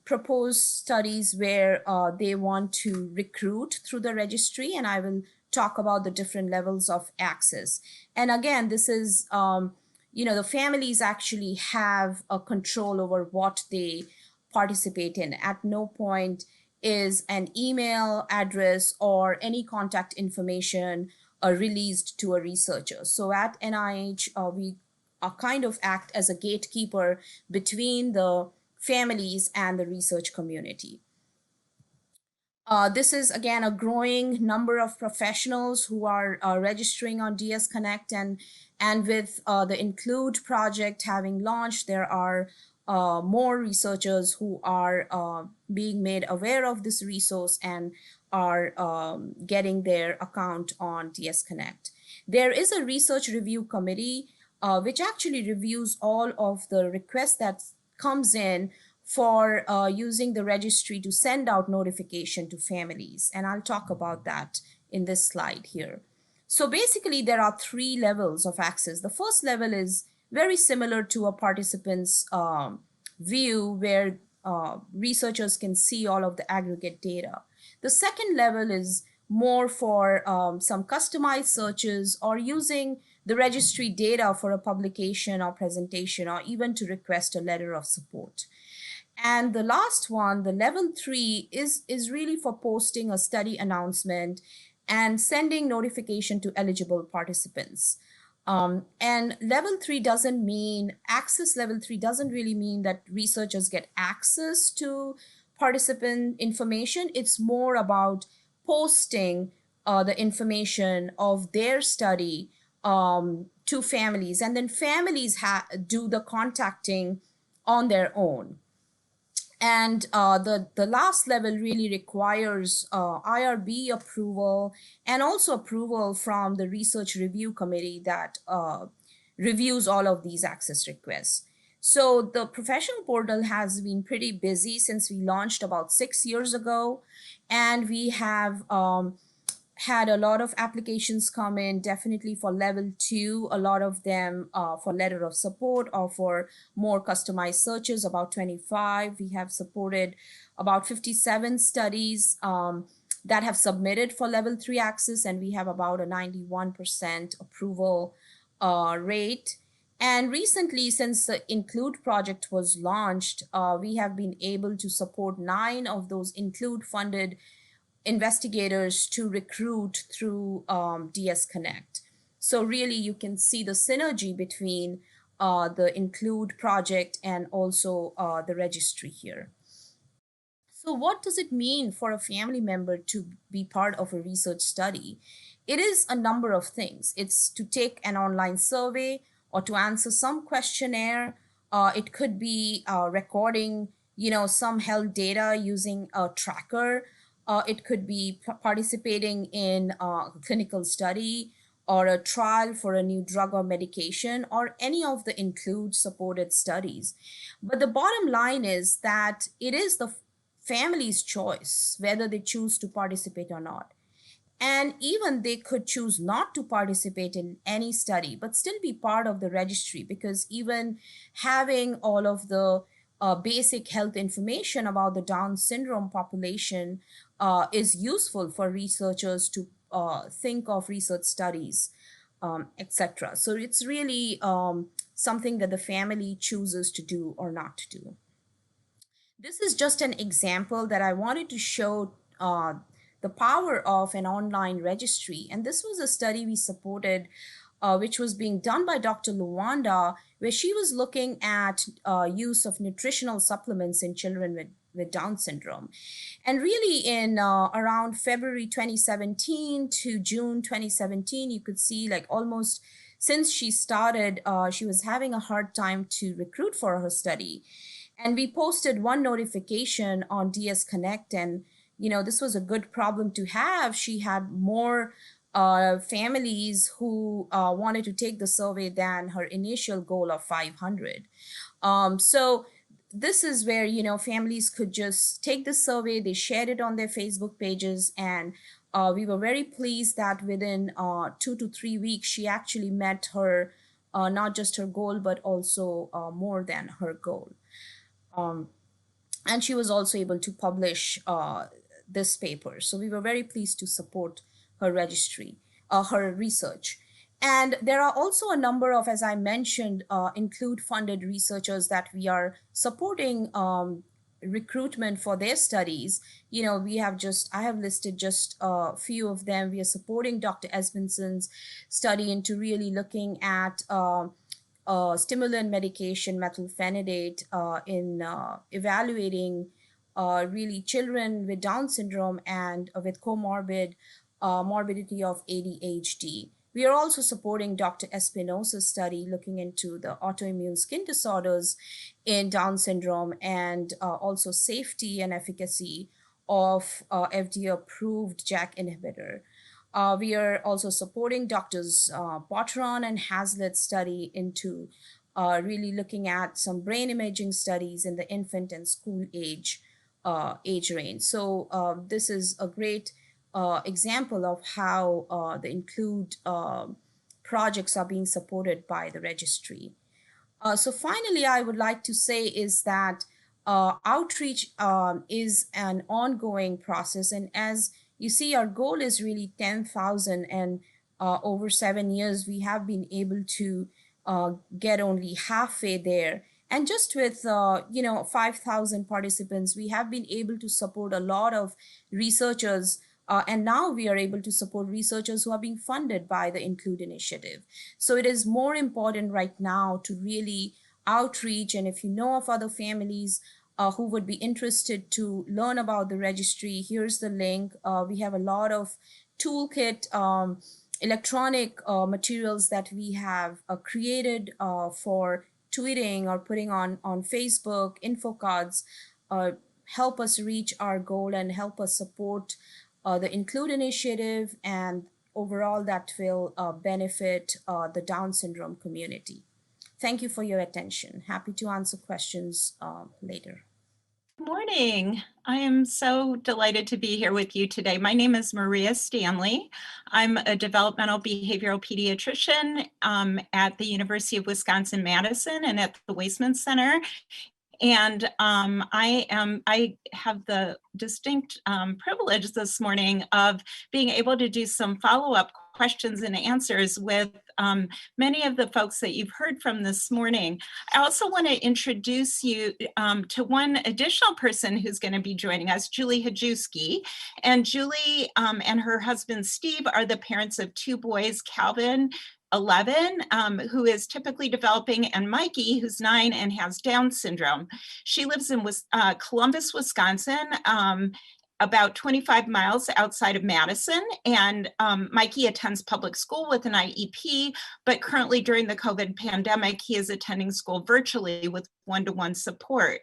propose studies where they want to recruit through the registry, and I will talk about the different levels of access. And again, this is, the families actually have a control over what they participate in. At no point is an email address or any contact information released to a researcher. So at NIH, we kind of act as a gatekeeper between the families and the research community. This is, again, a growing number of professionals who are registering on DS Connect, and with the Include project having launched, there are more researchers who are being made aware of this resource and are getting their account on DS Connect. There is a research review committee which actually reviews all of the requests that comes in for using the registry to send out notification to families. And I'll talk about that in this slide here. So basically, there are 3 levels of access. The first level is very similar to a participant's view, where researchers can see all of the aggregate data. The second level is more for some customized searches or using the registry data for a publication or presentation, or even to request a letter of support. And the last one, the level 3, is really for posting a study announcement and sending notification to eligible participants. And level 3 doesn't mean, access level 3 doesn't really mean that researchers get access to participant information. It's more about posting the information of their study to families, and then families do the contacting on their own. And the last level really requires IRB approval and also approval from the research review committee that reviews all of these access requests. So the professional portal has been pretty busy since we launched about 6 years ago, and we have had a lot of applications come in, definitely for level 2, a lot of them for letter of support or for more customized searches, about 25. We have supported about 57 studies that have submitted for level 3 access, and we have about a 91% approval rate. And recently, since the Include project was launched, we have been able to support 9 of those Include funded investigators to recruit through DS Connect. So really you can see the synergy between the Include project and also the registry here. So what does it mean for a family member to be part of a research study? It is a number of things. It's to take an online survey or to answer some questionnaire. It could be recording, some health data using a tracker. It could be participating in a clinical study or a trial for a new drug or medication, or any of the Include supported studies. But the bottom line is that it is the family's choice whether they choose to participate or not. And even they could choose not to participate in any study, but still be part of the registry, because even having all of the basic health information about the Down syndrome population is useful for researchers to think of research studies, etc. So it's really something that the family chooses to do or not to do. This is just an example that I wanted to show the power of an online registry. And this was a study we supported, which was being done by Dr. Luanda, where she was looking at use of nutritional supplements in children with Down syndrome. And really in around February 2017 to June 2017, you could see like almost since she started, she was having a hard time to recruit for her study. And we posted one notification on DS Connect, and this was a good problem to have. She had more families who wanted to take the survey than her initial goal of 500. So this is where families could just take the survey. They shared it on their Facebook pages, and we were very pleased that within 2 to 3 weeks she actually met her not just her goal but also more than her goal. And she was also able to publish this paper. So we were very pleased to support her registry, her research. And there are also a number of, as I mentioned, Include funded researchers that we are supporting recruitment for their studies. I have listed just a few of them. We are supporting Dr. Esbenson's study into really looking at stimulant medication, methylphenidate, in evaluating really children with Down syndrome and with comorbid morbidity of ADHD. We are also supporting Dr. Espinosa's study looking into the autoimmune skin disorders in Down syndrome and also safety and efficacy of FDA-approved JAK inhibitor. We are also supporting Doctors Botron and Hazlitt's study into really looking at some brain imaging studies in the infant and school age range. So this is a great example of how the include projects are being supported by the registry. So finally, I would like to say is that outreach is an ongoing process. And as you see, our goal is really 10,000, and over 7 years, we have been able to get only halfway there. And just with 5,000 participants, we have been able to support a lot of researchers. And now we are able to support researchers who are being funded by the Include initiative. So it is more important right now to really outreach. And if you know of other families who would be interested to learn about the registry, here's the link. We have a lot of toolkit electronic materials that we have created for tweeting or putting on Facebook, info cards, help us reach our goal and help us support the Include initiative, and overall that will benefit the Down syndrome community. Thank you for your attention. Happy to answer questions later. Good morning. I am so delighted to be here with you today. My name is Maria Stanley. I'm a developmental behavioral pediatrician at the University of Wisconsin-Madison and at the Weisman Center. And I have the distinct privilege this morning of being able to do some follow-up questions and answers with many of the folks that you've heard from this morning. I also want to introduce you to one additional person who's going to be joining us, Julie Hajewski. And Julie and her husband, Steve, are the parents of 2 boys, Calvin, 11, who is typically developing, and Mikey, who's 9 and has Down syndrome. She lives in Columbus, Wisconsin, about 25 miles outside of Madison. And Mikey attends public school with an IEP, but currently during the COVID pandemic, he is attending school virtually with one-to-one support.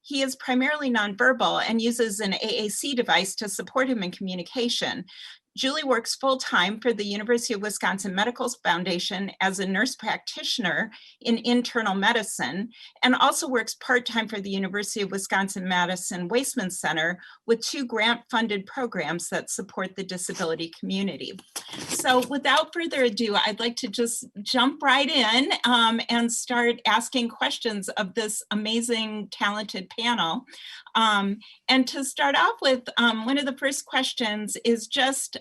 He is primarily nonverbal and uses an AAC device to support him in communication. Julie works full-time for the University of Wisconsin Medical Foundation as a nurse practitioner in internal medicine, and also works part-time for the University of Wisconsin-Madison Weisman Center with 2 grant-funded programs that support the disability community. So without further ado, I'd like to just jump right in and start asking questions of this amazing, talented panel. And to start off with, one of the first questions is just,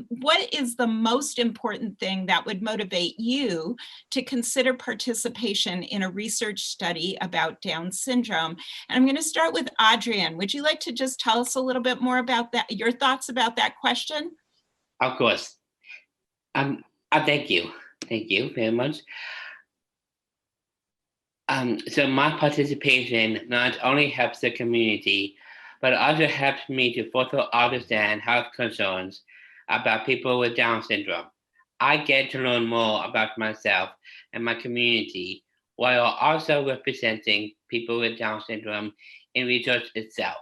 what is the most important thing that would motivate you to consider participation in a research study about Down syndrome? And I'm going to start with Adrian. Would you like to just tell us a little bit more about that, your thoughts about that question? Of course. Thank you. Thank you very much. So my participation not only helps the community, but also helps me to further understand health concerns about people with Down syndrome. I get to learn more about myself and my community while also representing people with Down syndrome in research itself.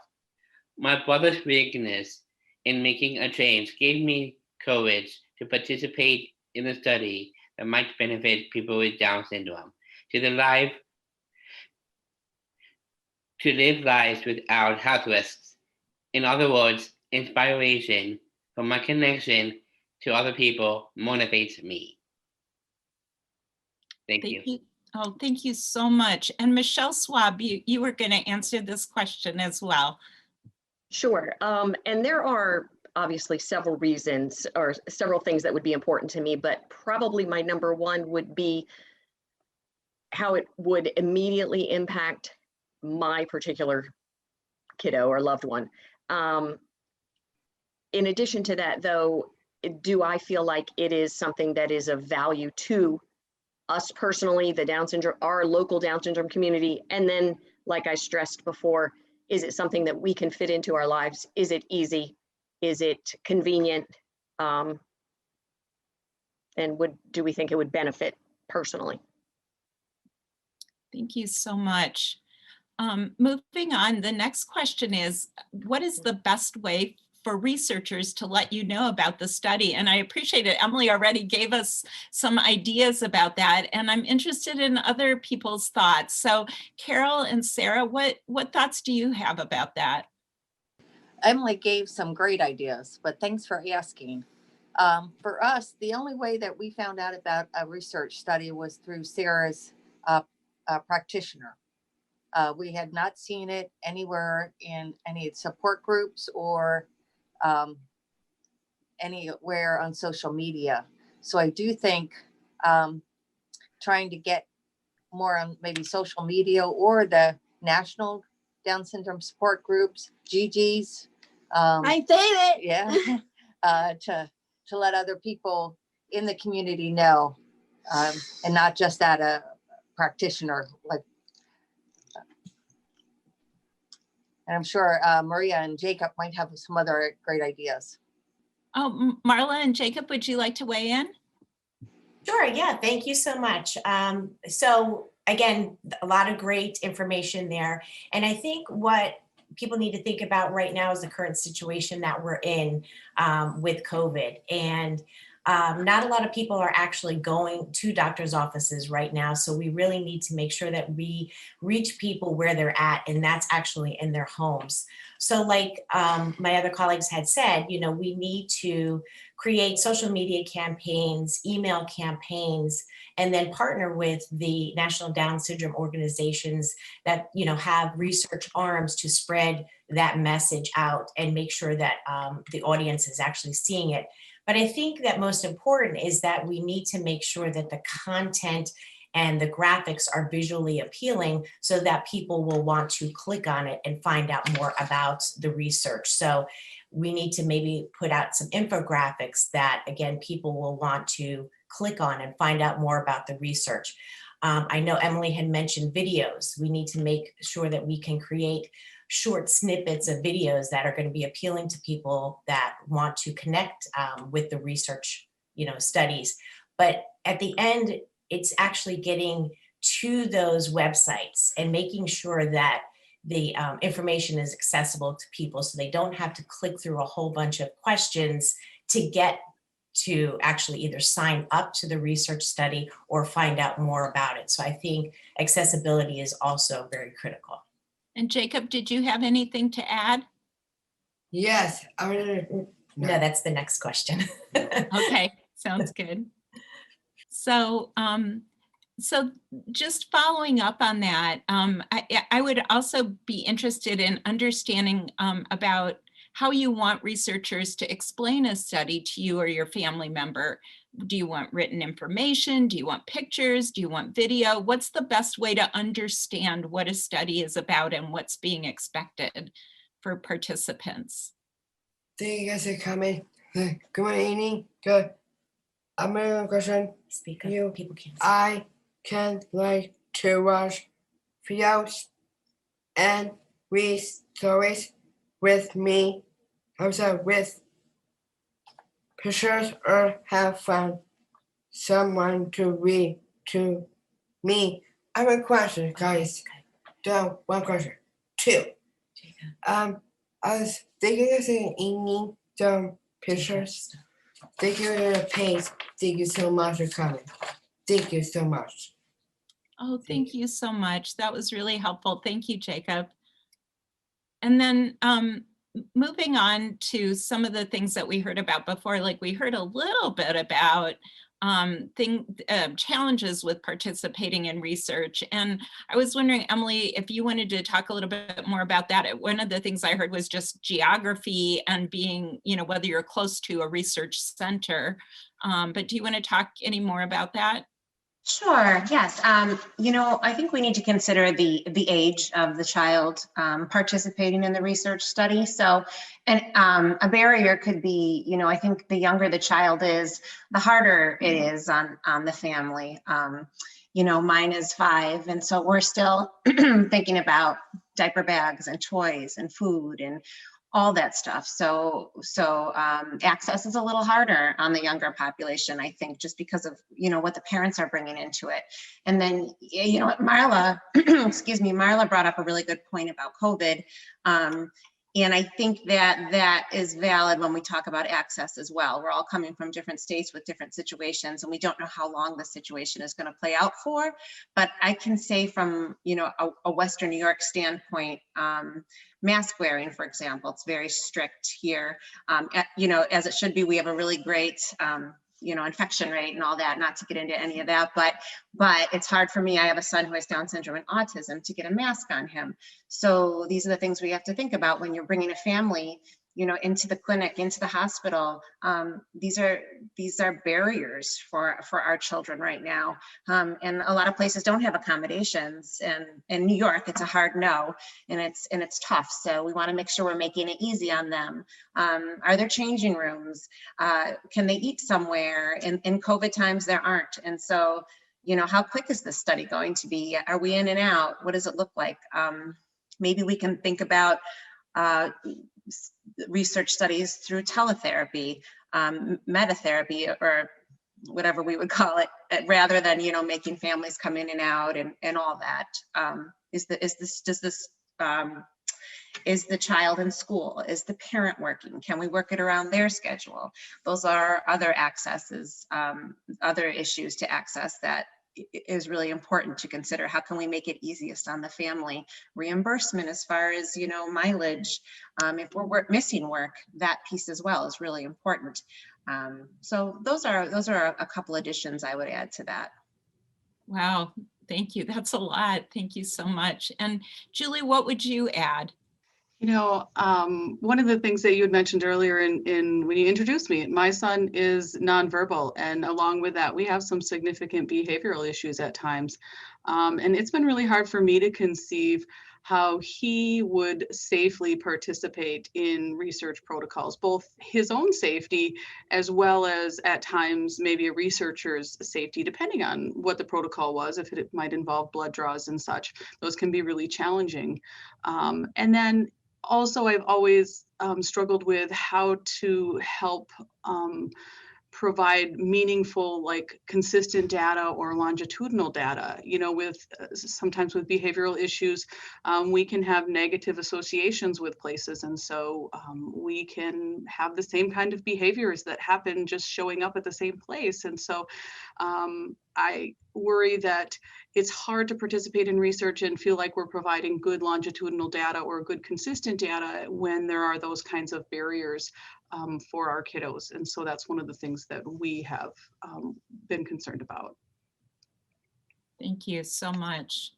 My brother's willingness in making a change gave me courage to participate in a study that might benefit people with Down syndrome to live lives without health risks. In other words, inspiration from my connection to other people motivates me. Thank you. Oh, thank you so much. And Michelle Swab, you were going to answer this question as well. Sure. And there are obviously several reasons or several things that would be important to me, but probably my number one would be how it would immediately impact my particular kiddo or loved one. In addition to that, though, do I feel like it is something that is of value to us personally, the Down syndrome, our local Down syndrome community? And then, like I stressed before, is it something that we can fit into our lives? Is it easy? Is it convenient? And do we think it would benefit personally? Thank you so much. Moving on, the next question is, what is the best way for researchers to let you know about the study? And I appreciate it. Emily already gave us some ideas about that, and I'm interested in other people's thoughts. So Carol and Sarah, what thoughts do you have about that? Emily gave some great ideas, but thanks for asking. For us, the only way that we found out about a research study was through Sarah's practitioner. We had not seen it anywhere in any support groups or anywhere on social media. So I do think trying to get more on maybe social media or the national Down syndrome support groups, GGs. My favorite. Yeah, to let other people in the community know, and not just at a practitioner. Like, and I'm sure Maria and Jacob might have some other great ideas. Oh, Marla and Jacob, would you like to weigh in? Sure, yeah, thank you so much. So again, a lot of great information there. And I think what people need to think about right now is the current situation that we're in with COVID. And not a lot of people are actually going to doctor's offices right now. So we really need to make sure that we reach people where they're at, and that's actually in their homes. So like my other colleagues had said, you know, we need to create social media campaigns, email campaigns, and then partner with the National Down Syndrome organizations that, you know, have research arms to spread that message out and make sure that the audience is actually seeing it. But I think that most important is that we need to make sure that the content and the graphics are visually appealing so that people will want to click on it and find out more about the research. So we need to maybe put out some infographics that, again, people will want to click on and find out more about the research. I know Emily had mentioned videos. We need to make sure that we can create short snippets of videos that are going to be appealing to people that want to connect with the research, you know, studies. But at the end, it's actually getting to those websites and making sure that the information is accessible to people so they don't have to click through a whole bunch of questions to get to actually either sign up to the research study or find out more about it. So I think accessibility is also very critical. And Jacob, did you have anything to add? Yes, No, that's the next question. Okay, sounds good. So, so just following up on that, I would also be interested in understanding about how you want researchers to explain a study to you or your family member. Do you want written information? Do you want pictures? Do you want video? What's the best way to understand what a study is about and what's being expected for participants? Thank you guys for coming. Good morning. Good. I'm going to question. Speak up. You. People can't see. I can like to watch videos and read stories with me. Also with pictures or have found someone to read to me. I have a question, guys. So one question. Two. I was thinking of eating some pictures. Thank you for the page. Thank you so much for coming. Thank you so much. Oh, thank you so much. That was really helpful. Thank you, Jacob. And then moving on to some of the things that we heard about before, like we heard a little bit about challenges with participating in research. And I was wondering, Emily, if you wanted to talk a little bit more about that. One of the things I heard was just geography and being, you know, whether you're close to a research center. But do you want to talk any more about that? Sure, yes. You know, I think we need to consider the age of the child participating in the research study. So, and a barrier could be, you know, I think the younger the child is, the harder it is on the family. You know, mine is 5, and so we're still thinking about diaper bags and toys and food and all that stuff. So access is a little harder on the younger population, I think, just because of, you know, what the parents are bringing into it. And then, you know what, Marla, excuse me, Marla brought up a really good point about COVID. And I think that that is valid when we talk about access as well. We're all coming from different states with different situations, and we don't know how long the situation is going to play out for. But I can say from, you know, a Western New York standpoint, mask wearing, for example, it's very strict here. You know, as it should be. We have a really great, you know, infection rate and all that, not to get into any of that, but it's hard for me. I have a son who has Down syndrome and autism to get a mask on him. So these are the things we have to think about when you're bringing a family, you know, into the clinic, into the hospital. These are barriers for our children right now. And a lot of places don't have accommodations, and in New York, it's a hard no, and it's tough. So we want to make sure we're making it easy on them. Are there changing rooms? Can they eat somewhere? In COVID times, there aren't. And so, you know, how quick is this study going to be? Are we in and out? What does it look like? Maybe we can think about research studies through teletherapy, metatherapy, or whatever we would call it, rather than, you know, making families come in and out and all that. Is the child in school? Is the parent working? Can we work it around their schedule? Those are other accesses, other issues to access that is really important to consider. How can we make it easiest on the family? Reimbursement as far as, you know, mileage. If we're missing work, that piece as well is really important. So those are a couple additions I would add to that. Wow, thank you. That's a lot. Thank you so much. And Julie, what would you add? You know, one of the things that you had mentioned earlier in when you introduced me, my son is nonverbal, and along with that, we have some significant behavioral issues at times. And it's been really hard for me to conceive how he would safely participate in research protocols, both his own safety as well as at times maybe a researcher's safety, depending on what the protocol was, if it might involve blood draws and such. Those can be really challenging. And then also, I've always struggled with how to help provide meaningful, like consistent data or longitudinal data. You know, with sometimes with behavioral issues, we can have negative associations with places. And so we can have the same kind of behaviors that happen just showing up at the same place. And so I worry that it's hard to participate in research and feel like we're providing good longitudinal data or good consistent data when there are those kinds of barriers for our kiddos. And so that's one of the things that we have been concerned about. Thank you so much.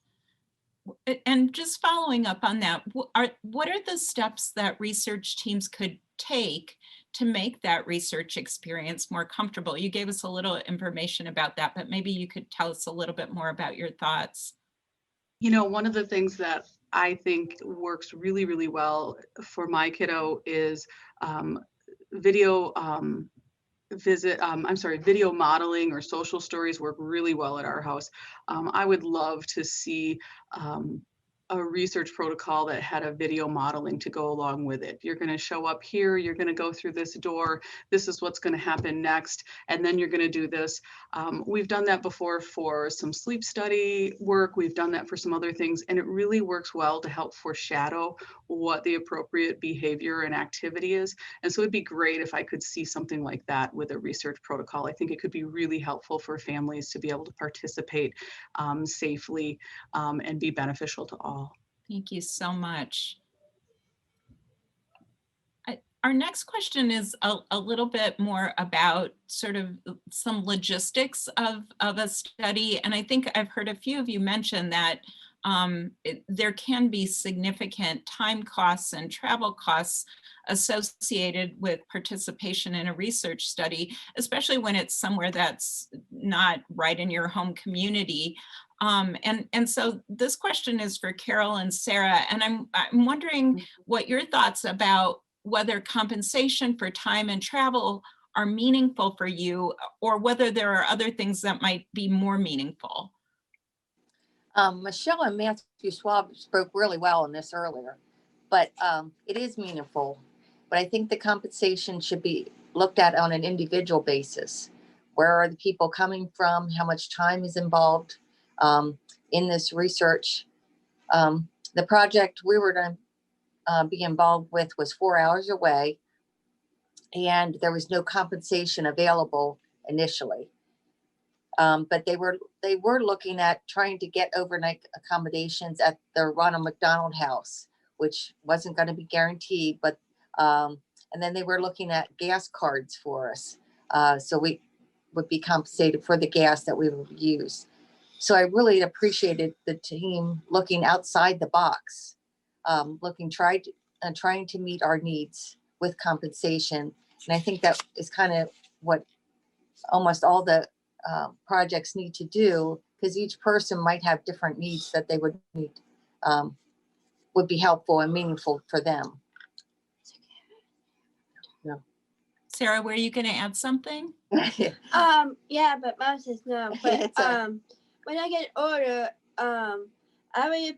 And just following up on that, what are the steps that research teams could take to make that research experience more comfortable? You gave us a little information about that, but maybe you could tell us a little bit more about your thoughts. You know, one of the things that I think works really, really well for my kiddo is video modeling or social stories work really well at our house. I would love to see a research protocol that had a video modeling to go along with it. You're going to show up here, you're going to go through this door, this is what's going to happen next, and then you're going to do this. We've done that before for some sleep study work, we've done that for some other things, and it really works well to help foreshadow what the appropriate behavior and activity is. And so it'd be great if I could see something like that with a research protocol. I think it could be really helpful for families to be able to participate safely and be beneficial to all. Thank you so much. Our next question is a little bit more about sort of some logistics of a study. And I think I've heard a few of you mention that there can be significant time costs and travel costs associated with participation in a research study, especially when it's somewhere that's not right in your home community. And so this question is for Carol and Sarah, and I'm wondering what your thoughts about whether compensation for time and travel are meaningful for you, or whether there are other things that might be more meaningful. Michelle and Matthew Schwab spoke really well on this earlier, but it is meaningful but I think the compensation should be looked at on an individual basis. Where are the people coming from? How much time is involved in this research? The project we were going to be involved with was 4 hours away, and there was no compensation available initially. But they were looking at trying to get overnight accommodations at the Ronald McDonald House, which wasn't going to be guaranteed. But and then they were looking at gas cards for us, so we would be compensated for the gas that we would use. So I really appreciated the team looking outside the box, trying to meet our needs with compensation. And I think that is kind of what almost all the projects need to do, because each person might have different needs that they would need, would be helpful and meaningful for them. Sarah, were you going to add something? Yeah, but mom says no. But when I get older, I will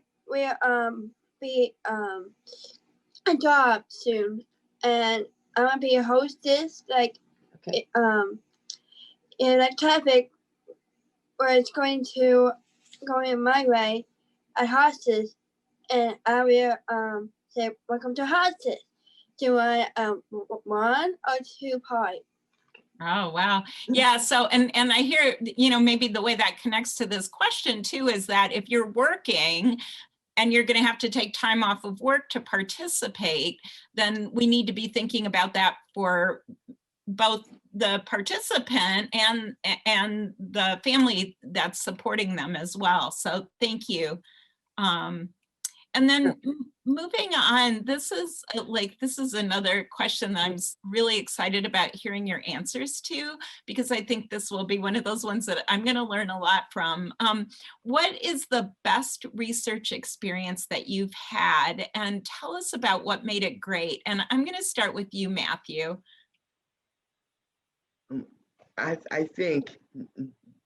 be a job soon, and I want to be a hostess, like in like traffic where it's going in my way at hostess, and I will say welcome to hostess. Do I 1 or 2 pie? Oh, wow. Yeah. So, and I hear, maybe the way that connects to this question too, is that if you're working and you're going to have to take time off of work to participate, then we need to be thinking about that for both the participant and the family that's supporting them as well. So thank you. And then moving on, this is another question that I'm really excited about hearing your answers to, because I think this will be one of those ones that I'm going to learn a lot from. What is the best research experience that you've had? And tell us about what made it great. And I'm going to start with you, Matthew. I think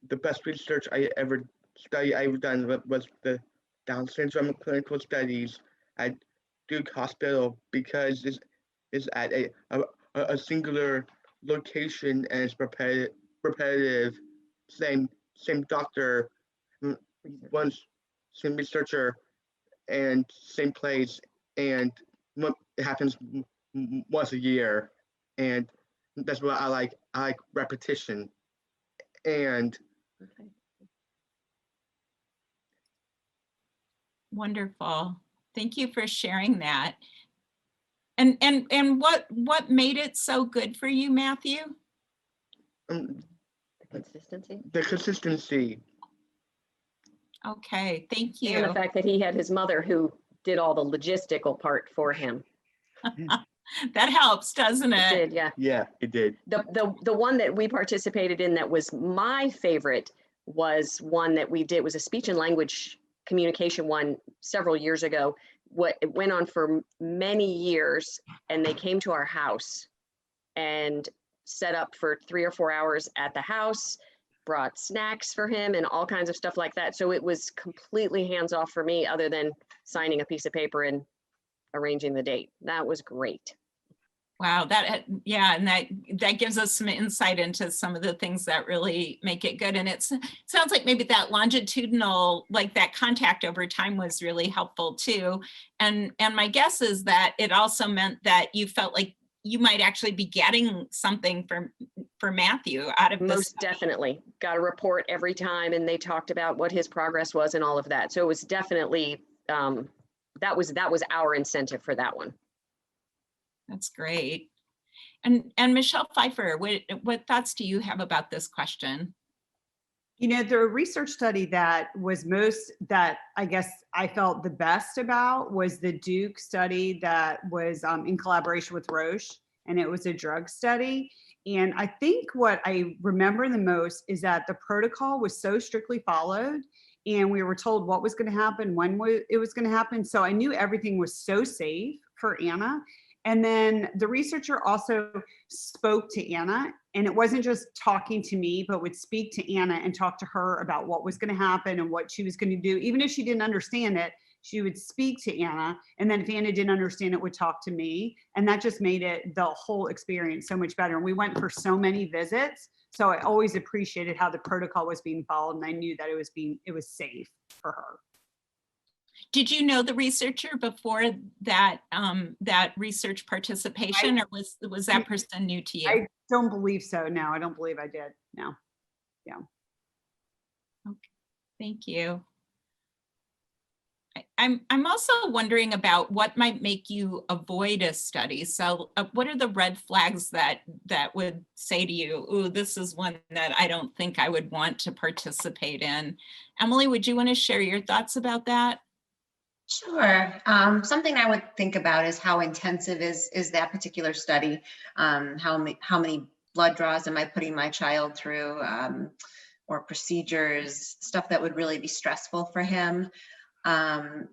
the best research I've done was the Down syndrome clinical studies at Duke Hospital, because it's at a singular location and it's repetitive, same doctor, same researcher, and same place, and it happens once a year, and that's what I like. I like repetition, and Wonderful. Thank you for sharing that. And what made it so good for you, Matthew? The consistency. The consistency. Okay, thank you. And the fact that he had his mother who did all the logistical part for him. That helps, doesn't it? It did, yeah. Yeah, it did. The one that we participated in that was my favorite was one that we did, was a speech and language communication one several years ago. It went on for many years, and they came to our house and set up for 3 or 4 hours at the house, brought snacks for him and all kinds of stuff like that. So it was completely hands off for me, other than signing a piece of paper and arranging the date. That was great. Wow, yeah, and that gives us some insight into some of the things that really make it good. And it sounds like maybe that longitudinal, like that contact over time, was really helpful too. And my guess is that it also meant that you felt like you might actually be getting something for Matthew out of this. Most definitely. Got a report every time, and they talked about what his progress was and all of that. So it was definitely that was our incentive for that one. That's great. And Michelle Pfeiffer, what thoughts do you have about this question? The research study that I guess I felt the best about was the Duke study that was in collaboration with Roche, and it was a drug study. And I think what I remember the most is that the protocol was so strictly followed, and we were told what was going to happen, when it was going to happen. So I knew everything was so safe for Anna. And then the researcher also spoke to Anna, and it wasn't just talking to me, but would speak to Anna and talk to her about what was going to happen and what she was going to do. Even if she didn't understand it, she would speak to Anna, and then if Anna didn't understand it, would talk to me. And that just made it the whole experience so much better. And we went for so many visits. So I always appreciated how the protocol was being followed, and I knew that it was safe for her. Did you know the researcher before that that research participation, or was that person new to you? I don't believe so. No, I don't believe I did. No. Yeah. Okay, thank you. I'm also wondering about what might make you avoid a study. So what are the red flags that would say to you, oh, this is one that I don't think I would want to participate in? Emily, would you want to share your thoughts about that? Sure. Something I would think about is how intensive is that particular study? How many blood draws am I putting my child through, or procedures, stuff that would really be stressful for him. And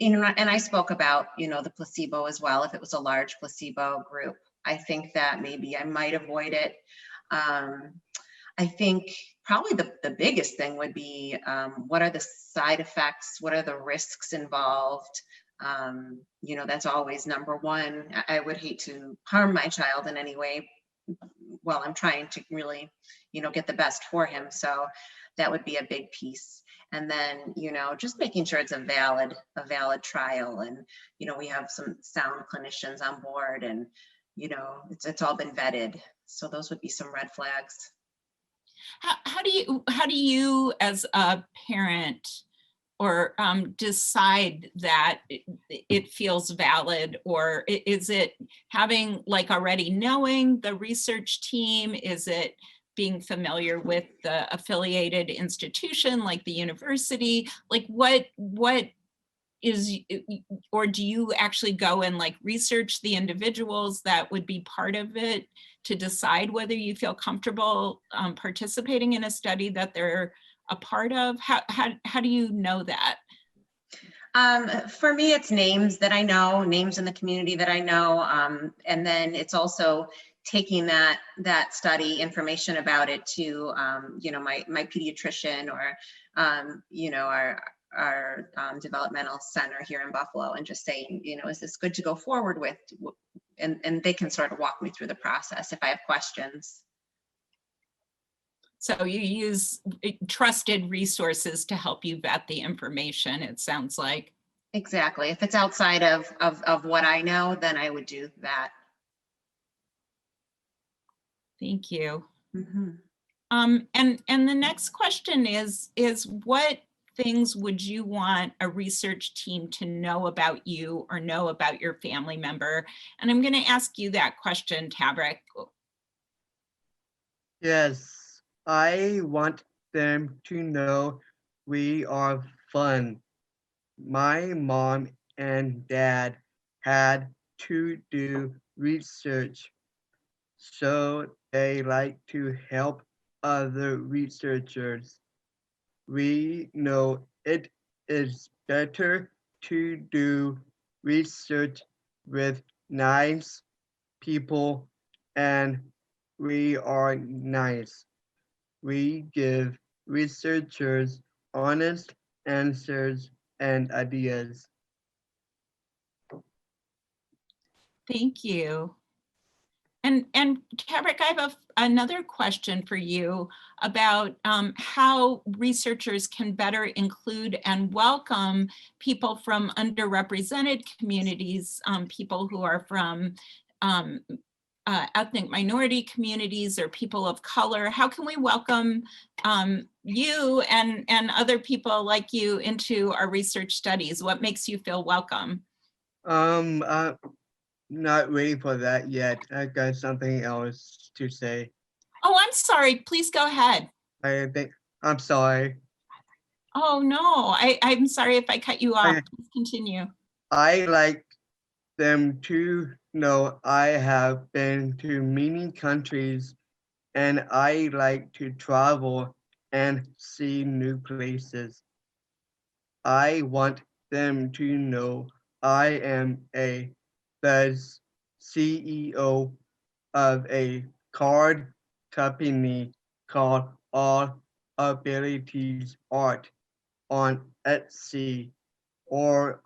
I spoke about, the placebo as well. If it was a large placebo group, I think that maybe I might avoid it. I think probably the biggest thing would be, what are the side effects? What are the risks involved? That's always number one. I would hate to harm my child in any way while I'm trying to really, get the best for him. So that would be a big piece. And then, just making sure it's a valid trial. And, we have some sound clinicians on board, and, it's all been vetted. So those would be some red flags. How do you as a parent or decide that it feels valid, or is it having already knowing the research team? Is it being familiar with the affiliated institution like the university? What is, or do you actually go and research the individuals that would be part of it to decide whether you feel comfortable participating in a study that they're a part of? How do you know that? For me, it's names that I know, names in the community that I know. And then it's also taking that study information about it to, my pediatrician or, our developmental center here in Buffalo, and just saying, is this good to go forward with? And they can sort of walk me through the process if I have questions. So you use trusted resources to help you vet the information, it sounds like. Exactly. If it's outside of what I know, then I would do that. Thank you. Mm-hmm. And the next question is what things would you want a research team to know about you or know about your family member? And I'm going to ask you that question, Tabrick. Yes, I want them to know we are fun. My mom and dad had to do research, so they like to help other researchers. We know it is better to do research with nice people, and we are nice. We give researchers honest answers and ideas. Thank you. And Tabrick, I have another question for you about how researchers can better include and welcome people from underrepresented communities, people who are from ethnic minority communities or people of color. How can we welcome you and other people like you into our research studies? What makes you feel welcome? Not ready for that yet. I got something else to say. Oh, I'm sorry. Please go ahead. I'm sorry. Oh, no. I'm sorry if I cut you off. Please continue. I like them to know I have been to many countries, and I like to travel and see new places. I want them to know I am the CEO of a card company called All Abilities Art on Etsy, or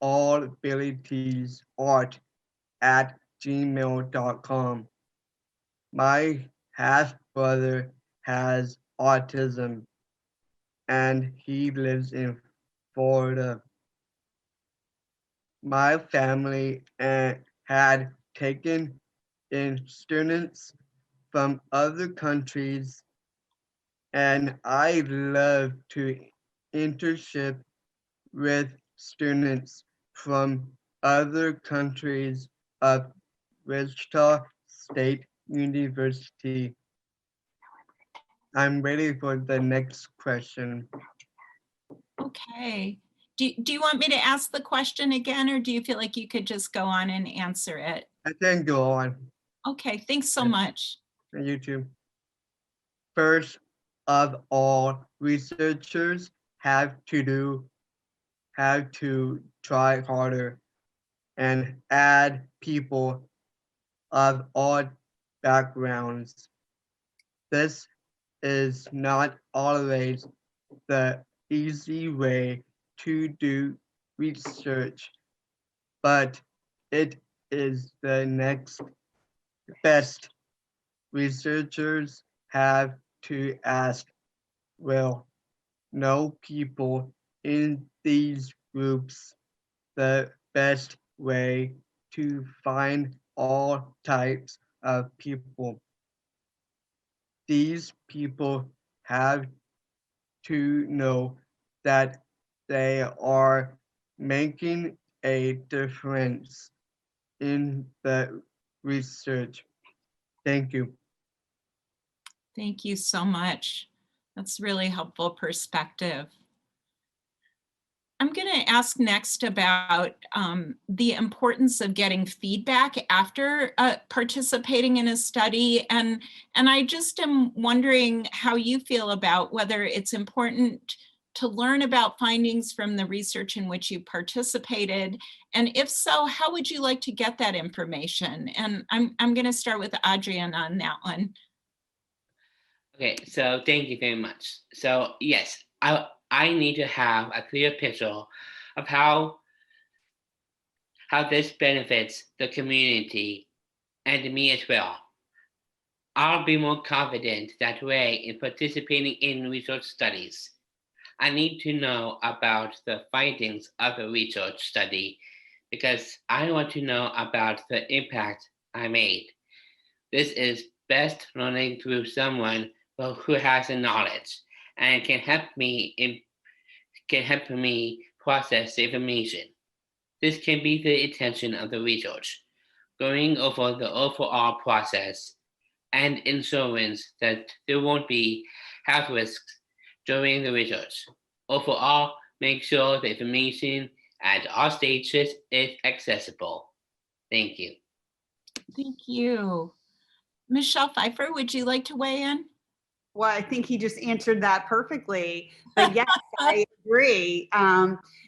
allabilitiesart@gmail.com. My half brother has autism and he lives in Florida. My family had taken in students from other countries, and I love to internship with students from other countries of Wichita State University. I'm ready for the next question. Okay. Do you want me to ask the question again, or do you feel like you could just go on and answer it? I can go on. Okay, thanks so much. And you too. First of all, researchers have to try harder and add people of all backgrounds. This is not always the easy way to do research, but it is the next best. Researchers have to ask, will know people in these groups the best way to find all types of people. These people have to know that they are making a difference in the research. Thank you. Thank you so much. That's really helpful perspective. I'm going to ask next about the importance of getting feedback after participating in a study. And I just am wondering how you feel about whether it's important to learn about findings from the research in which you participated. And if so, how would you like to get that information? And I'm going to start with Adrian on that one. Okay, so thank you very much. So yes, I need to have a clear picture of how this benefits the community and me as well. I'll be more confident that way in participating in research studies. I need to know about the findings of the research study because I want to know about the impact I made. This is best learning through someone who has the knowledge and can help me process the information. This can be the intention of the research, going over the overall process and ensuring that there won't be health risks during the research. Overall, make sure the information at all stages is accessible. Thank you. Thank you. Michelle Pfeiffer, would you like to weigh in? Well, I think he just answered that perfectly. But yes, I agree.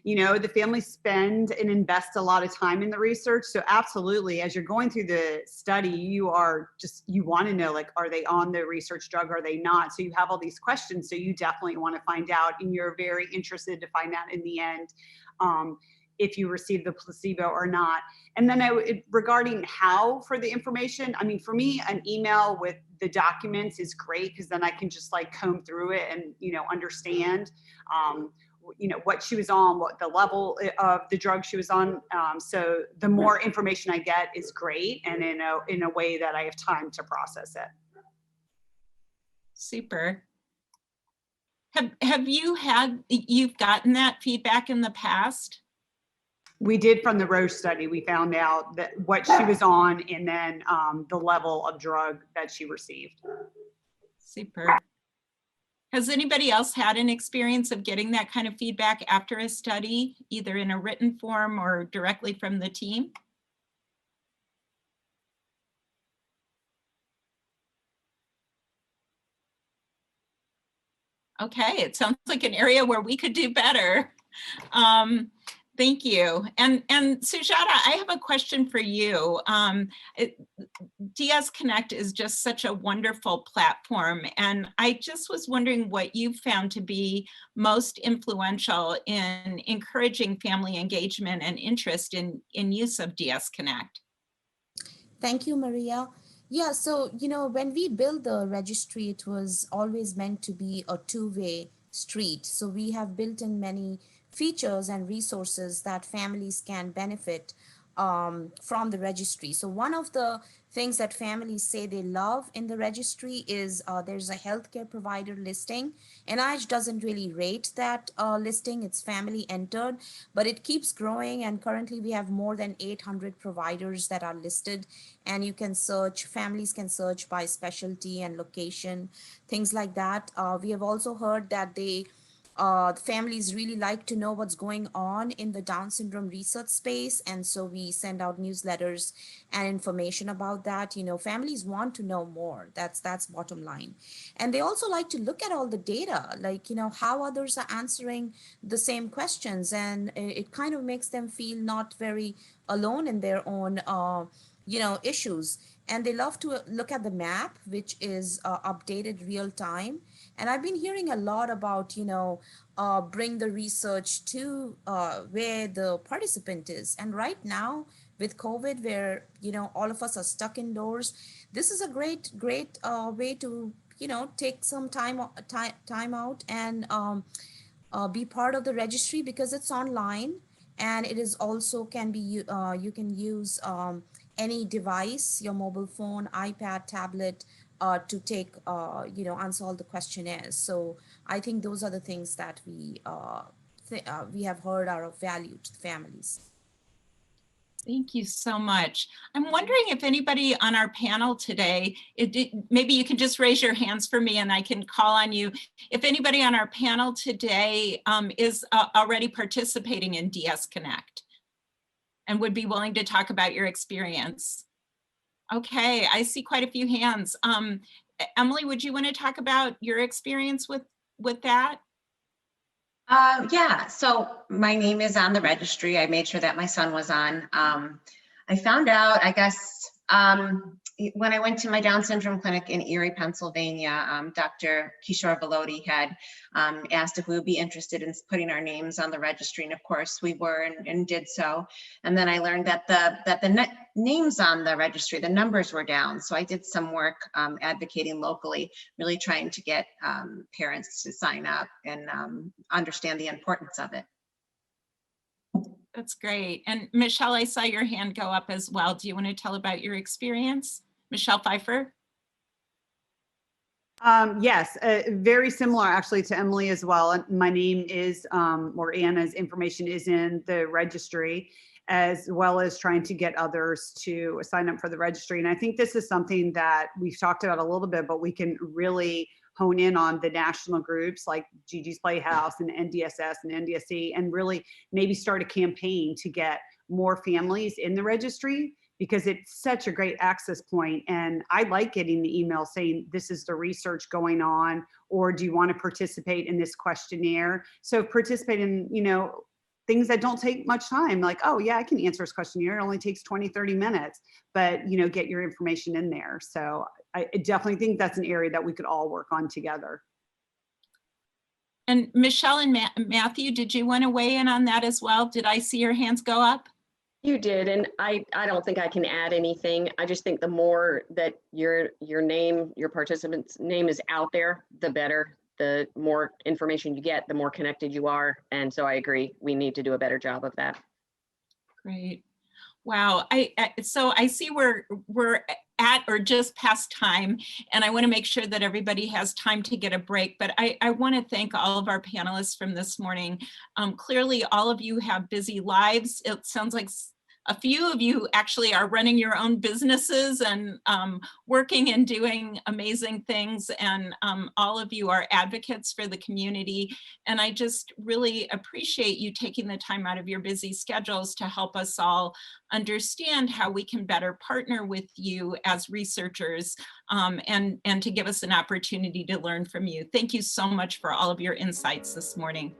You know, the families spend and invest a lot of time in the research. So absolutely, as you're going through the study, you want to know, like, are they on the research drug? Are they not? So you have all these questions. So you definitely want to find out, and you're very interested to find out in the end if you receive the placebo or not. And then regarding how for the information, I mean, for me, an email with the documents is great because then I can just like comb through it and, you know, understand, you know, what she was on, what the level of the drug she was on. So the more information I get is great, and in a way that I have time to process it. Super. Have you've gotten that feedback in the past? We did from the Roche study. We found out that what she was on, and then the level of drug that she received. Super. Has anybody else had an experience of getting that kind of feedback after a study, either in a written form or directly from the team? Okay, it sounds like an area where we could do better. Thank you. And Sujata, I have a question for you. DS Connect is just such a wonderful platform. And I just was wondering what you found to be most influential in encouraging family engagement and interest in use of DS Connect. Thank you, Maria. Yeah, so, when we built the registry, it was always meant to be a two-way street. So we have built in many features and resources that families can benefit from the registry. So one of the things that families say they love in the registry is there's a healthcare provider listing. NIH doesn't really rate that listing. It's family entered, but it keeps growing. And currently we have more than 800 providers that are listed. And you can search, families can search by specialty and location, things like that. We have also heard that families really like to know what's going on in the Down syndrome research space. And so we send out newsletters and information about that. Families want to know more. That's bottom line. And they also like to look at all the data, like, how others are answering the same questions. And it kind of makes them feel not very alone in their own issues. And they love to look at the map, which is updated real time. And I've been hearing a lot about, bring the research to where the participant is. And right now with COVID, where, all of us are stuck indoors, this is a great way to, take some time out and be part of the registry, because it's online. And it is also can be, you can use any device, your mobile phone, iPad, tablet, to take, answer all the questionnaires. So I think those are the things that we have heard are of value to the families. Thank you so much. I'm wondering if anybody on our panel today, maybe you can just raise your hands for me and I can call on you. If anybody on our panel today is already participating in DS Connect and would be willing to talk about your experience. Okay, I see quite a few hands. Emily, would you want to talk about your experience with that? Yeah, so my name is on the registry. I made sure that my son was on. I found out, I guess, when I went to my Down syndrome clinic in Erie, Pennsylvania, Dr. Kishore Velody had asked if we would be interested in putting our names on the registry, and of course we were and did so. And then I learned that the names on the registry, the numbers were down. So I did some work advocating locally, really trying to get parents to sign up and understand the importance of it. That's great. And Michelle, I saw your hand go up as well. Do you want to tell about your experience? Michelle Pfeiffer? Yes, very similar actually to Emily as well. My name is, or Anna's information is in the registry, as well as trying to get others to sign up for the registry. And I think this is something that we've talked about a little bit, but we can really hone in on the national groups like Gigi's Playhouse and NDSS and NDSC, and really maybe start a campaign to get more families in the registry, because it's such a great access point. And I like getting the email saying, this is the research going on, or do you want to participate in this questionnaire? So participate in, things that don't take much time, like, oh yeah, I can answer this questionnaire. It only takes 20, 30 minutes, but get your information in there. So I definitely think that's an area that we could all work on together. And Michelle and Matthew, did you want to weigh in on that as well? Did I see your hands go up? You did, and I don't think I can add anything. I just think the more that your name, your participant's name is out there, the better. The more information you get, the more connected you are. And so I agree, we need to do a better job of that. Great. Wow. So I see we're at or just past time, and I want to make sure that everybody has time to get a break. But I want to thank all of our panelists from this morning. Clearly, all of you have busy lives. It sounds like a few of you actually are running your own businesses and working and doing amazing things. And all of you are advocates for the community. And I just really appreciate you taking the time out of your busy schedules to help us all understand how we can better partner with you as researchers and to give us an opportunity to learn from you. Thank you so much for all of your insights this morning.